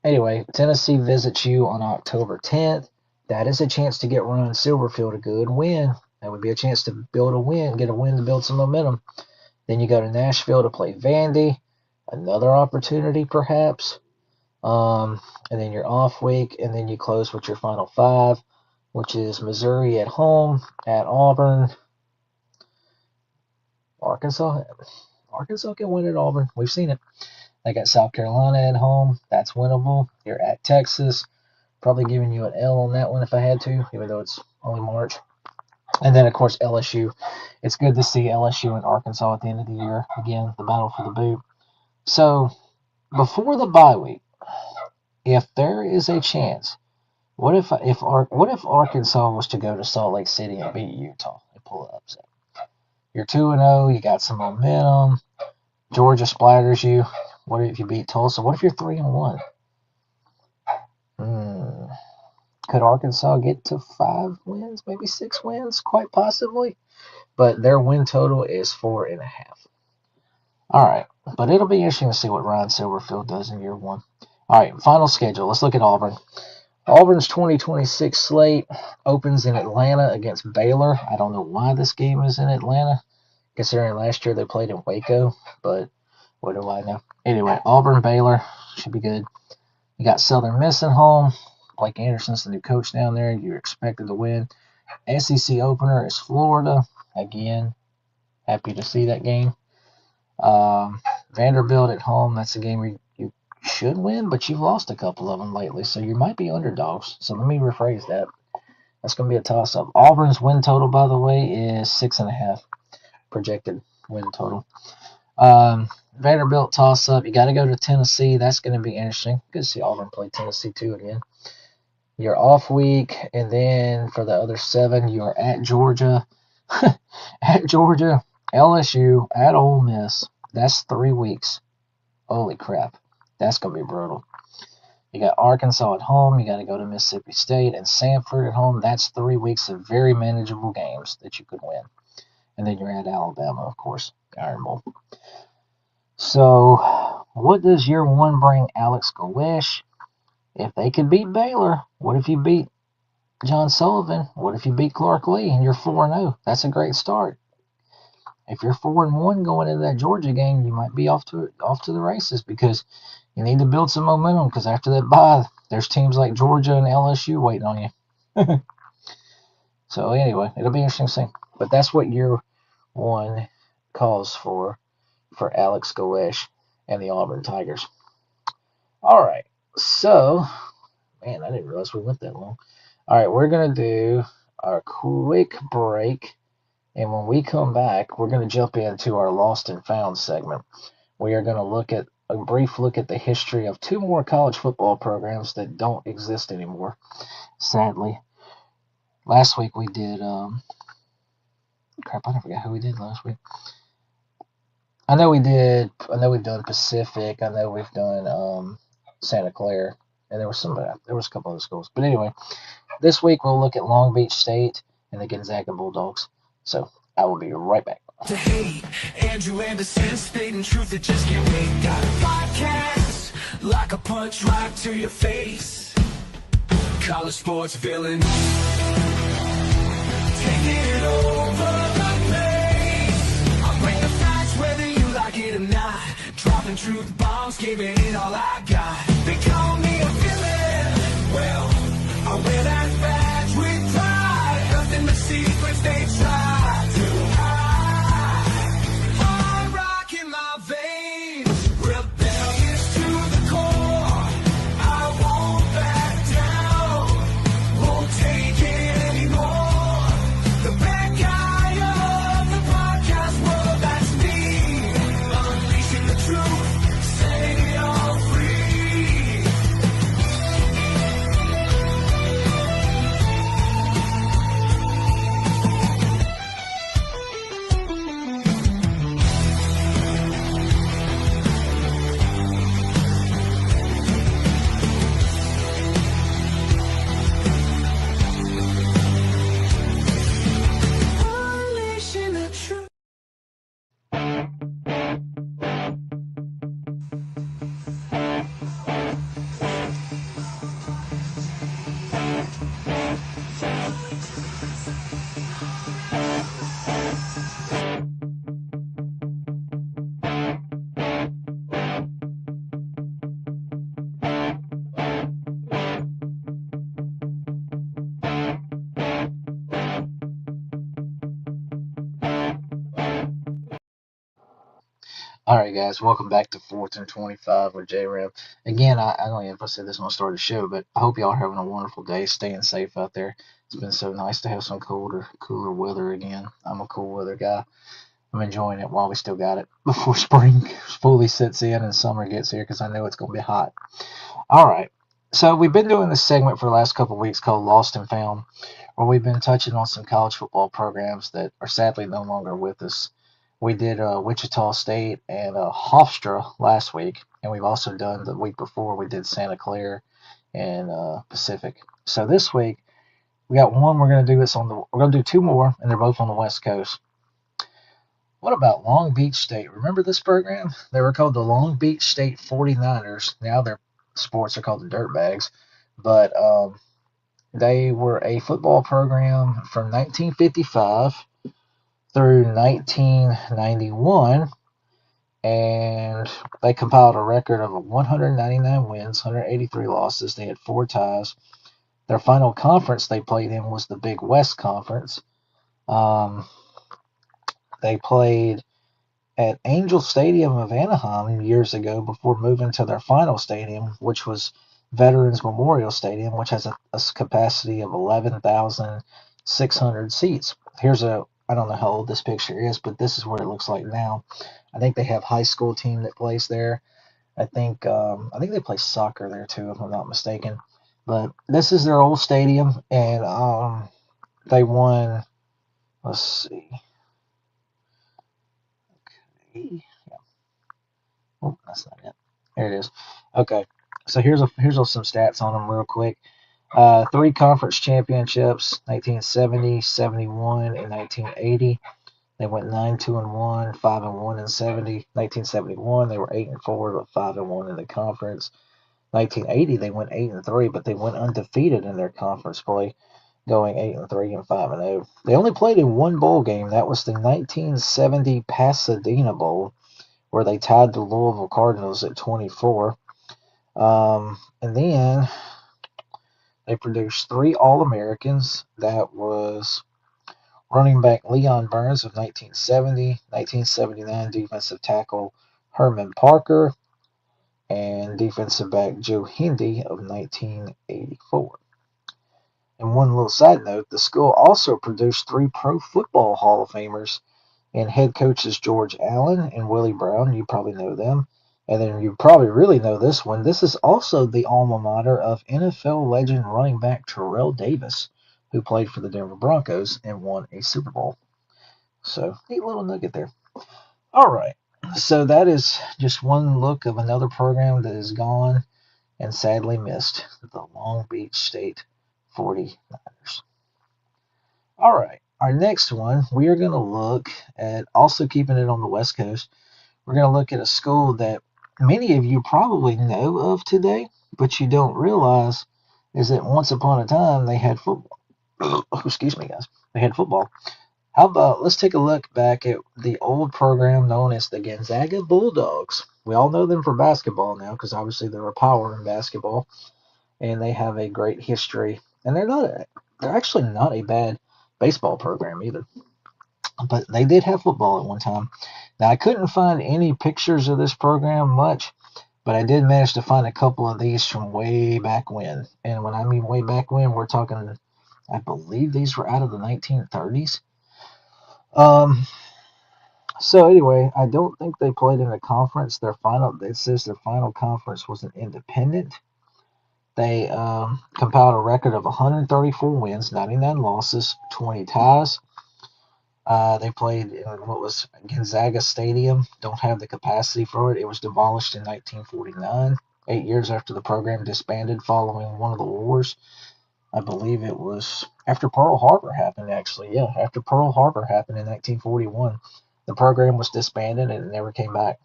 [SPEAKER 1] anyway, Tennessee visits you on October 10th. That is a chance to get Ryan Silverfield a good win. That would be a chance to build a win, get a win to build some momentum. Then you go to Nashville to play Vandy. Another opportunity, perhaps. And then your off week, and then you close with your final 5, which is Missouri at home, at Auburn. Arkansas can win at Auburn. We've seen it. They got South Carolina at home. That's winnable. You're at Texas. Probably giving you an L on that one if I had to, even though it's only March. And then, of course, LSU. It's good to see LSU and Arkansas at the end of the year. Again, the battle for the boot. So, before the bye week, if there is a chance, what if Arkansas was to go to Salt Lake City and beat Utah and pull an upset? You're 2-0. You got some momentum. Georgia splatters you. What if you beat Tulsa? What if you're 3-1? Could Arkansas get to 5 wins, maybe 6 wins? Quite possibly. But their win total is 4.5. All right. But it'll be interesting to see what Ryan Silverfield does in year 1. All right. Final schedule. Let's look at Auburn. Auburn's 2026 slate opens in Atlanta against Baylor. I don't know why this game is in Atlanta, considering last year they played in Waco. But what do I know? Anyway, Auburn, Baylor should be good. You got Southern Miss at home. Blake Anderson's the new coach down there. You're expected to win. SEC opener is Florida. Again, happy to see that game. Vanderbilt at home. That's a game you should win, but you've lost a couple of them lately, so you might be underdogs. So let me rephrase that. That's going to be a toss-up. Auburn's win total, by the way, is 6.5 projected win total. Vanderbilt toss-up. You got to go to Tennessee. That's going to be interesting. Good to see Auburn play Tennessee, too, again. Your off week, and then for the other 7, you're at Georgia. At Georgia, LSU, at Ole Miss. That's 3 weeks. Holy crap. That's going to be brutal. You got Arkansas at home. You got to go to Mississippi State and Samford at home. That's 3 weeks of very manageable games that you could win. And then you're at Alabama, of course, Iron Bowl. So, what does year 1 bring Alex Galish? If they could beat Baylor, what if you beat John Sullivan? What if you beat Clark Lee and you're 4-0? That's a great start. If you're 4-1 going into that Georgia game, you might be off to the races, because You need to build some momentum because after that bye, there's teams like Georgia and LSU waiting on you. So anyway, it'll be interesting to see. But that's what year one calls for Alex Golesh and the Auburn Tigers. All right. So, man, I didn't realize we went that long. All right, we're going to do our quick break. And when we come back, we're going to jump into our Lost and Found segment. We are going to look at a brief look at the history of two more college football programs that don't exist anymore, sadly. Last week we did, crap, I forgot who we did last week. I know we've done Pacific. I know we've done Santa Clara. And there was a couple other schools. But anyway, this week we'll look at Long Beach State and the Gonzaga Bulldogs. So I will be right back.
[SPEAKER 2] To hate Andrew Anderson, stating truth that just can't wait. Got a podcast like a punch right to your face. College sports villain, taking it over the place. I'll bring the facts whether you like it or not. Dropping truth bombs, giving it all I got. They call me a villain. Well, I wear that badge with pride. Nothing but secrets they try to hide. I rock in my veins, rebellious to the core. I won't back down, won't take it anymore. The bad guy of the podcast world, that's me. Unleashing the truth, setting it all free. Unleashing the truth.
[SPEAKER 1] All right, guys, welcome back to 4th and 25 with J-Ram. Again, I don't know if I said this when I started the show, but I hope y'all are having a wonderful day, staying safe out there. It's been so nice to have some cooler weather again. I'm a cool weather guy. I'm enjoying it while we still got it before spring fully sets in and summer gets here because I know it's going to be hot. All right, so we've been doing this segment for the last couple of weeks called Lost and Found, where we've been touching on some college football programs that are sadly no longer with us. We did Wichita State and Hofstra last week, and we've also done the week before we did Santa Clara and Pacific. So this week we got one. We're going to do two more, and they're both on the West Coast. What about Long Beach State? Remember this program? They were called the Long Beach State 49ers. Now their sports are called the Dirtbags, but they were a football program from 1955 through 1991, and they compiled a record of 199 wins, 183 losses. They had 4 ties. Their final conference they played in was the Big West Conference. They played at Angel Stadium of Anaheim years ago before moving to their final stadium, which was Veterans Memorial Stadium, which has a capacity of 11,600 seats. I don't know how old this picture is, but this is what it looks like now. I think they have a high school team that plays there. I think they play soccer there too, if I'm not mistaken. But this is their old stadium, and they won. Let's see. Okay. Yeah. Oh, that's not it. There it is. Okay. So here's some stats on them real quick. 3 conference championships, 1970, 71, and 1980. They went 9-2-1, 5-1 in 70. 1971, they were 8-4, but 5-1 in the conference. 1980, they went 8-3, but they went undefeated in their conference play, going 8-3 and 5-0. They only played in one bowl game. That was the 1970 Pasadena Bowl, where they tied the Louisville Cardinals at 24. And then they produced three All-Americans. That was running back Leon Burns of 1970, 1979 defensive tackle Herman Parker, and defensive back Joe Hindy of 1984. And one little side note, the school also produced three Pro Football Hall of Famers and head coaches George Allen and Willie Brown. You probably know them. And then you probably really know this one. This is also the alma mater of NFL legend running back Terrell Davis, who played for the Denver Broncos and won a Super Bowl. So, neat little nugget there. All right. So, that is just one look of another program that is gone and sadly missed, the Long Beach State 49ers. All right. Our next one, we are going to look at, also keeping it on the West Coast, we're going to look at a school that many of you probably know of today, but you don't realize is that once upon a time they had football. Excuse me, guys. They had football. How about let's take a look back at the old program known as the Gonzaga Bulldogs. We all know them for basketball now because obviously they're a power in basketball and they have a great history. And they're actually not a bad baseball program either. But they did have football at one time. Now I couldn't find any pictures of this program much, but I did manage to find a couple of these from way back when. And when I mean way back when, we're talking, I believe these were out of the 1930s. Um, so anyway, I don't think they played in a conference. It says their final conference was an independent. They compiled a record of 134 wins, 99 losses, 20 ties. They played in what was Gonzaga Stadium. Don't have the capacity for it. It was demolished in 1949, 8 years after the program disbanded following one of the wars. I believe it was after Pearl Harbor happened, actually. Yeah, after Pearl Harbor happened in 1941. The program was disbanded and it never came back.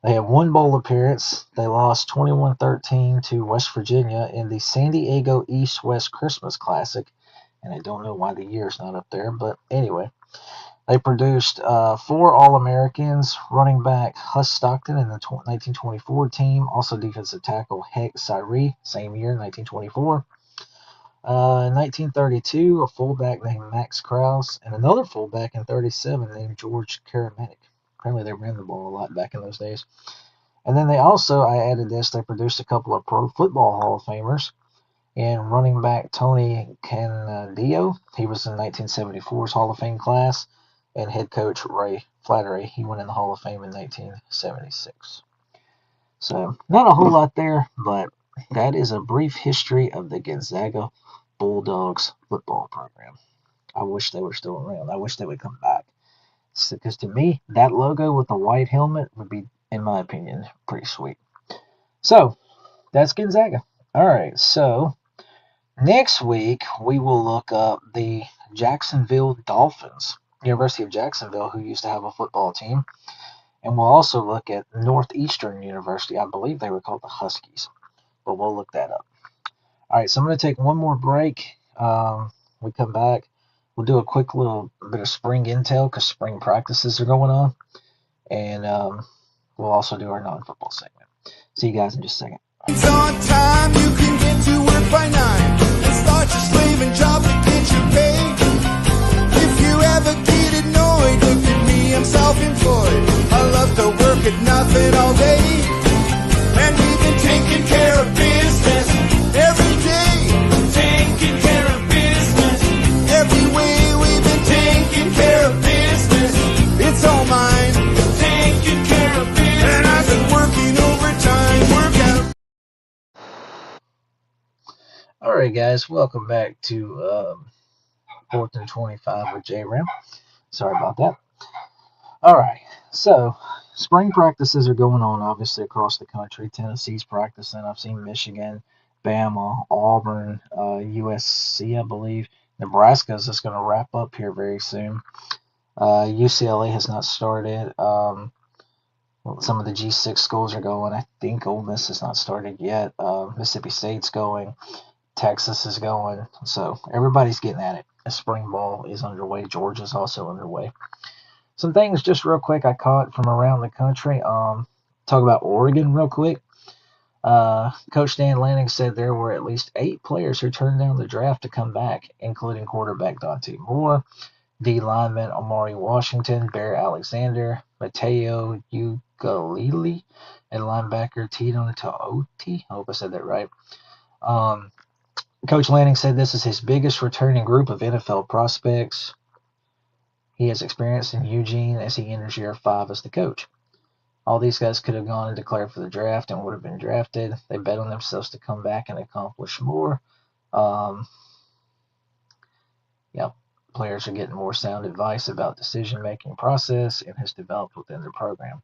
[SPEAKER 1] They had one bowl appearance. They lost 21-13 to West Virginia in the San Diego East-West Christmas Classic. And I don't know why the year's not up there, but anyway. They produced four All-Americans, running back Huss Stockton in the 1924 team, also defensive tackle Hank Syree, same year, 1924. In 1932, a fullback named Max Krause, and another fullback in 37 named George Karametic. Apparently they ran the ball a lot back in those days. And then I added this, they produced a couple of Pro Football Hall of Famers. And running back Tony Candido, he was in 1974's Hall of Fame class. And head coach Ray Flattery, he went in the Hall of Fame in 1976. So, not a whole lot there, but that is a brief history of the Gonzaga Bulldogs football program. I wish they were still around. I wish they would come back. Because to me, that logo with the white helmet would be, in my opinion, pretty sweet. So, that's Gonzaga. All right, so next week we will look up the Jacksonville Dolphins, University of Jacksonville, who used to have a football team. And we'll also look at Northeastern University. I believe they were called the Huskies, but we'll look that up. All right, so I'm going to take one more break. We come back. We'll do a quick little bit of spring intel because spring practices are going on. And we'll also do our non-football segment. See you guys in just a second.
[SPEAKER 2] It's on time, you can get to work by 9 and start your slaving job to get your pay. If you ever get annoyed, look at me, I'm self-employed. I love to work at nothing all day, and we've been taking care of business every day. Taking care of business every way. We've been taking care of business. It's all mine. Taking care of business, and I've been working overtime. Work out.
[SPEAKER 1] All right, guys, welcome back to 4th and 25 with J-Ram. Sorry about that. All right, so spring practices are going on, obviously, across the country. Tennessee's practicing. I've seen Michigan, Bama, Auburn, USC, I believe. Nebraska's just going to wrap up here very soon. UCLA has not started. Some of the G6 schools are going. I think Ole Miss has not started yet. Mississippi State's going. Texas is going. So everybody's getting at it. The spring ball is underway. Georgia's also underway. Some things just real quick I caught from around the country. Talk about Oregon real quick. Coach Dan Lanning said there were at least 8 players who turned down the draft to come back, including quarterback Dante Moore, D lineman Amari Washington, Bear Alexander, Mateo Ugalili, and linebacker Tito Taoti. I hope I said that right. Um, Coach Lanning said this is his biggest returning group of NFL prospects he has experienced in Eugene as he enters year 5 as the coach. All these guys could have gone and declared for the draft and would have been drafted. They bet on themselves to come back and accomplish more. Um, yeah, players are getting more sound advice about decision-making process and has developed within their program.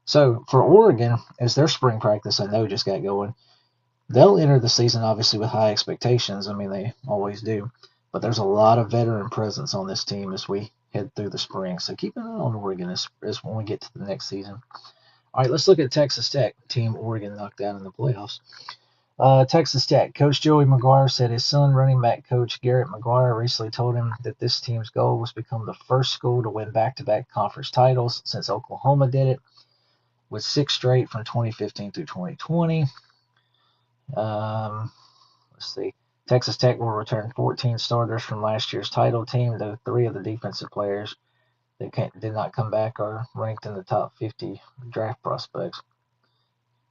[SPEAKER 1] So for Oregon, as their spring practice I know just got going, they'll enter the season obviously with high expectations. I mean, they always do. But there's a lot of veteran presence on this team as we head through the spring. So keep an eye on Oregon as when we get to the next season. All right, let's look at Texas Tech, team Oregon knocked out in the playoffs. Texas Tech. Coach Joey McGuire said his son, running back coach Garrett McGuire, recently told him that this team's goal was to become the first school to win back-to-back conference titles since Oklahoma did it, with 6 straight from 2015 through 2020. Let's see. Texas Tech will return 14 starters from last year's title team, though 3 of the defensive players that did not come back are ranked in the top 50 draft prospects.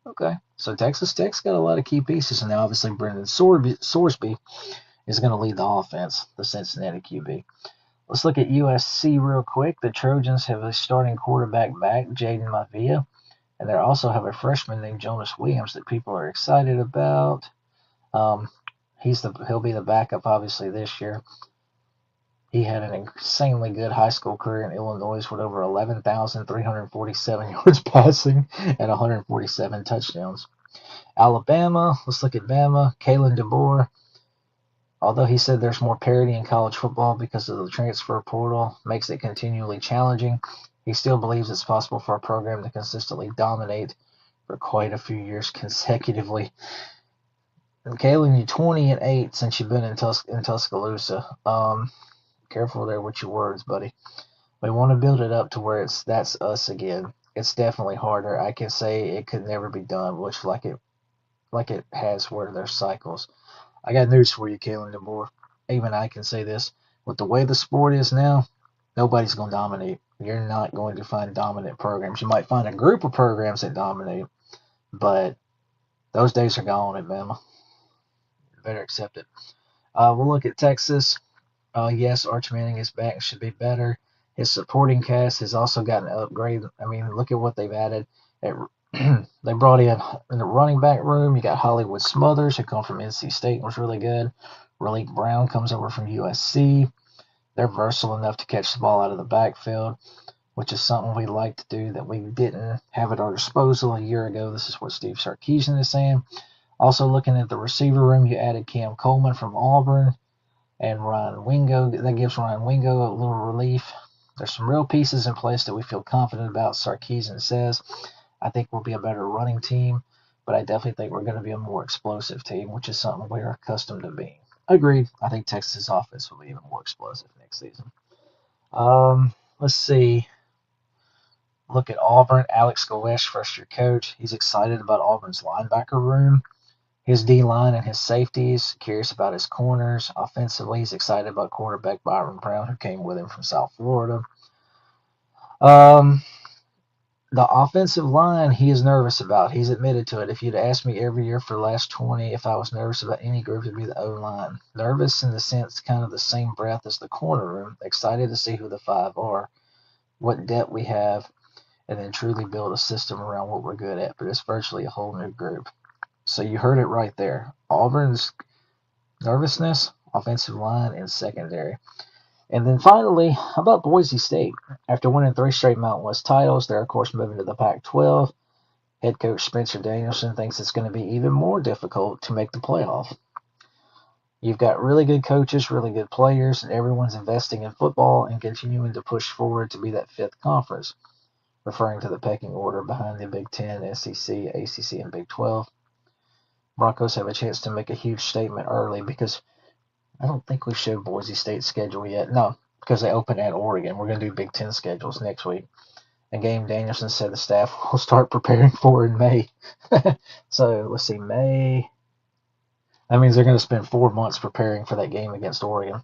[SPEAKER 1] Okay, so Texas Tech's got a lot of key pieces, and now obviously Brendan Sorsby is going to lead the offense, the Cincinnati QB. Let's look at USC real quick. The Trojans have a starting quarterback back, Jaden Mavia, and they also have a freshman named Jonas Williams that people are excited about. He'll be the backup obviously this year. He had an insanely good high school career in Illinois with over 11,347 yards passing and 147 touchdowns. Alabama, let's look at Bama. Kalen DeBoer, although he said there's more parity in college football because of the transfer portal, makes it continually challenging. He still believes it's possible for a program to consistently dominate for quite a few years consecutively. And Kalen, you're 20-8 since you've been in Tuscaloosa. Careful there with your words, buddy. We want to build it up to where that's us again. It's definitely harder. I can say it could never be done, which like it has where there's cycles. I got news for you, Kalen DeBoer. Even I can say this. With the way the sport is now, nobody's going to dominate. You're not going to find dominant programs. You might find a group of programs that dominate, but those days are gone at Bama. You better accept it. We'll look at Texas. Yes, Arch Manning is back. Should be better. His supporting cast has also gotten an upgrade. I mean, look at what they've added. They brought in the running back room. You got Hollywood Smothers, who come from NC State, was really good. Raleek Brown comes over from USC. They're versatile enough to catch the ball out of the backfield, which is something we like to do that we didn't have at our disposal a year ago. This is what Steve Sarkisian is saying. Also, looking at the receiver room, you added Cam Coleman from Auburn and Ryan Wingo. That gives Ryan Wingo a little relief. There's some real pieces in place that we feel confident about, Sarkisian says. I think we'll be a better running team, but I definitely think we're going to be a more explosive team, which is something we're accustomed to being. Agreed. I think Texas' offense will be even more explosive next season. Let's see. Look at Auburn. Alex Golesh, first-year coach. He's excited about Auburn's linebacker room. His D-line and his safeties, curious about his corners. Offensively, he's excited about quarterback Byron Brown, who came with him from South Florida. The offensive line he is nervous about. He's admitted to it. If you'd asked me every year for the last 20 if I was nervous about any group, it'd be the O-line. Nervous in the sense kind of the same breath as the corner room. Excited to see who the 5 are, what depth we have, and then truly build a system around what we're good at. But it's virtually a whole new group. So you heard it right there. Auburn's nervousness, offensive line, and secondary. And then finally, how about Boise State? After winning 3 straight Mountain West titles, they're of course moving to the Pac-12. Head coach Spencer Danielson thinks it's going to be even more difficult to make the playoff. You've got really good coaches, really good players, and everyone's investing in football and continuing to push forward to be that 5th conference, referring to the pecking order behind the Big Ten, SEC, ACC, and Big 12. Broncos have a chance to make a huge statement early because I don't think we showed Boise State's schedule yet. No, because they open at Oregon. We're going to do Big Ten schedules next week. a game Danielson said the staff will start preparing for in May. So let's see, May. That means they're going to spend 4 months preparing for that game against Oregon.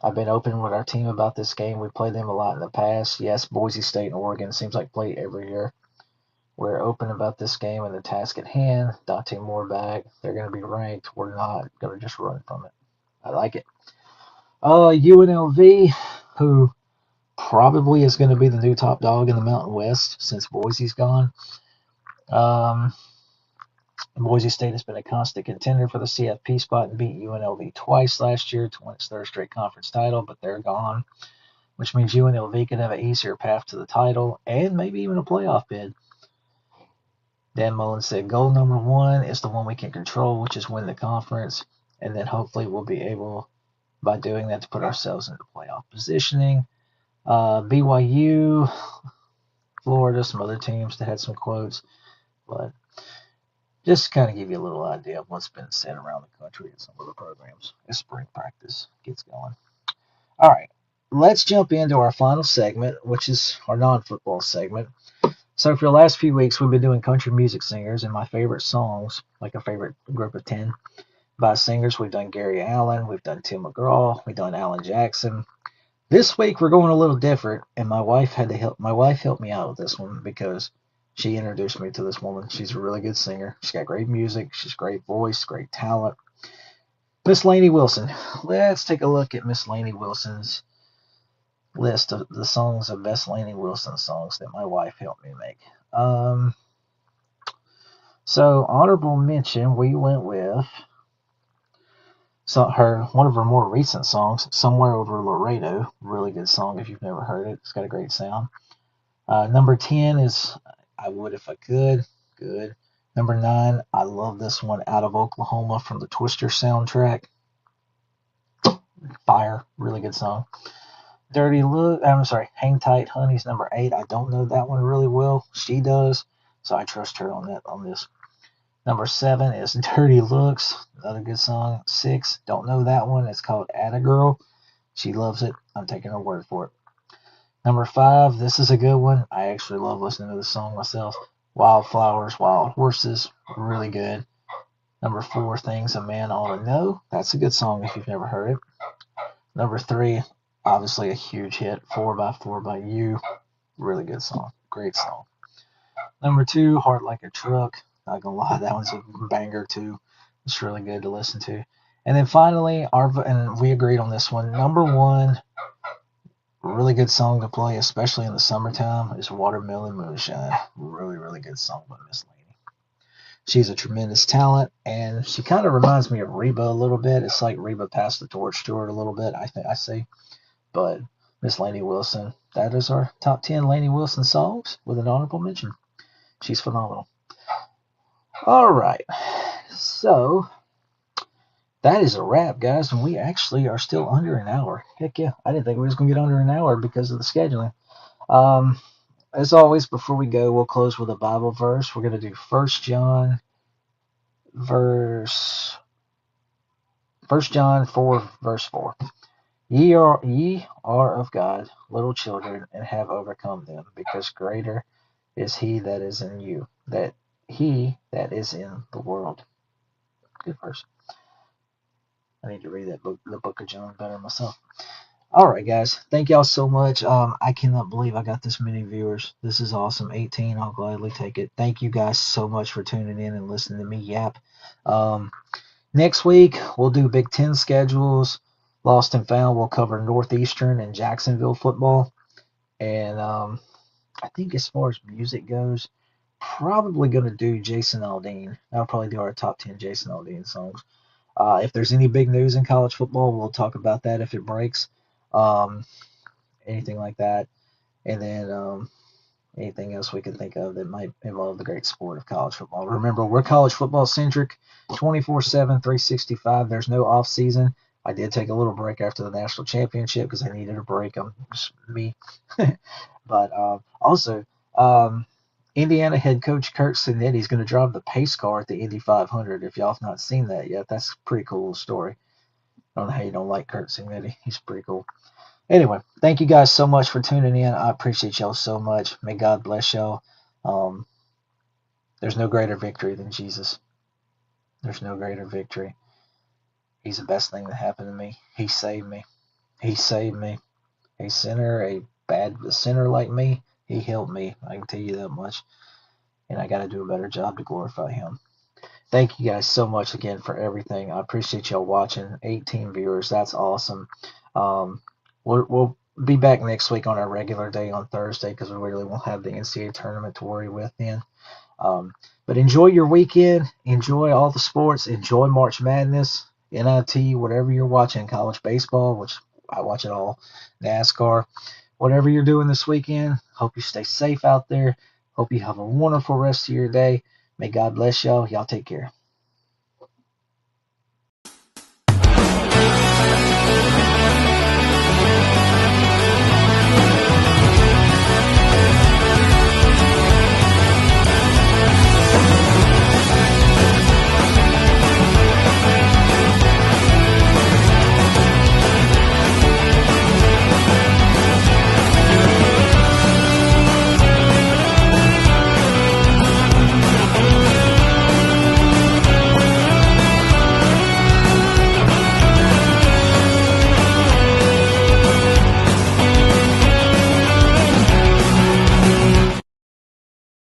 [SPEAKER 1] I've been open with our team about this game. We played them a lot in the past. Yes, Boise State and Oregon seems like play every year. We're open about this game and the task at hand. Dante Moore back. They're going to be ranked. We're not going to just run from it. I like it. UNLV, who probably is going to be the new top dog in the Mountain West since Boise's gone. Boise State has been a constant contender for the CFP spot and beat UNLV twice last year to win its third straight conference title, but they're gone, which means UNLV could have an easier path to the title and maybe even a playoff bid. Dan Mullen said goal number one is the one we can control, which is win the conference, and then hopefully we'll be able, by doing that, to put ourselves into playoff positioning. BYU, Florida, some other teams that had some quotes, but just to kind of give you a little idea of what's been said around the country and some of the programs as spring practice gets going. All right, let's jump into our final segment, which is our non-football segment. So for the last few weeks, we've been doing country music singers and my favorite songs, like a favorite group of 10 by singers. We've done Gary Allen, we've done Tim McGraw, we've done Alan Jackson. This week we're going a little different, and my wife helped me out with this one because she introduced me to this woman. She's a really good singer. She's got great music. She's great voice, great talent. Miss Lainey Wilson. Let's take a look at Miss Lainey Wilson's list of the songs of best Lainey Wilson songs that my wife helped me make. So honorable mention, we went with one of her more recent songs, Somewhere Over Laredo. Really good song if you've never heard it. It's got a great sound. Number 10 is I Would If I Could. Good. Number 9, I love this one, Out of Oklahoma from the Twister soundtrack. Fire. Really good song. Hang Tight Honey's number 8. I don't know that one really well. She does, so I trust her on this. Number 7 is Dirty Looks, another good song. 6, don't know that one. It's called Atta Girl. She loves it. I'm taking her word for it. Number 5, this is a good one. I actually love listening to this song myself. Wildflowers, Wild Horses, really good. Number 4, Things a Man Ought to Know. That's a good song if you've never heard it. Number 3, obviously a huge hit, 4x4 by You. Really good song. Great song. Number 2, Heart Like a Truck. Not gonna lie, that one's a banger too. It's really good to listen to. And then finally, and we agreed on this one. Number 1, really good song to play, especially in the summertime, is Watermelon Moonshine. Really, really good song by Miss Lainey. She's a tremendous talent, and she kind of reminds me of Reba a little bit. It's like Reba passed the torch to her a little bit, I say. But Miss Lainey Wilson, that is our top 10 Lainey Wilson songs with an honorable mention. She's phenomenal. All right, so that is a wrap, guys, and we actually are still under an hour. Heck yeah, I didn't think we was going to get under an hour because of the scheduling. As always, before we go, we'll close with a Bible verse. We're going to do 1 John 4, verse 4. Ye are of God, little children, and have overcome them, because greater is he that is in you, that he that is in the world. Good verse. I need to read the book of John better myself. All right, guys. Thank y'all so much. I cannot believe I got this many viewers. This is awesome. 18. I'll gladly take it. Thank you guys so much for tuning in and listening to me yap. Next week, we'll do Big Ten schedules. Lost and Found, we'll cover Northeastern and Jacksonville football. And I think as far as music goes, probably going to do Jason Aldean. That'll probably do our top 10 Jason Aldean songs. If there's any big news in college football, we'll talk about that if it breaks. Anything like that. And then anything else we can think of that might involve the great sport of college football. Remember, we're college football centric, 24/7, 365. There's no off season. I did take a little break after the national championship because I needed a break. I'm just me. But also, Indiana head coach Kurt Cignetti is going to drive the pace car at the Indy 500. If y'all have not seen that yet, that's a pretty cool story. I don't know how you don't like Kurt Cignetti. He's pretty cool. Anyway, thank you guys so much for tuning in. I appreciate y'all so much. May God bless y'all. Um, there's no greater victory than Jesus. There's no greater victory. He's the best thing that happened to me. He saved me. He saved me. A sinner, a sinner like me, he helped me. I can tell you that much. And I got to do a better job to glorify him. Thank you guys so much again for everything. I appreciate y'all watching. 18 viewers. That's awesome. Um, we'll be back next week on our regular day on Thursday because we really won't have the NCAA tournament to worry with then. But enjoy your weekend. Enjoy all the sports. Enjoy March Madness, NIT, whatever you're watching, college baseball, which I watch it all, NASCAR, whatever you're doing this weekend. Hope you stay safe out there. Hope you have a wonderful rest of your day. May God bless y'all. Y'all take care.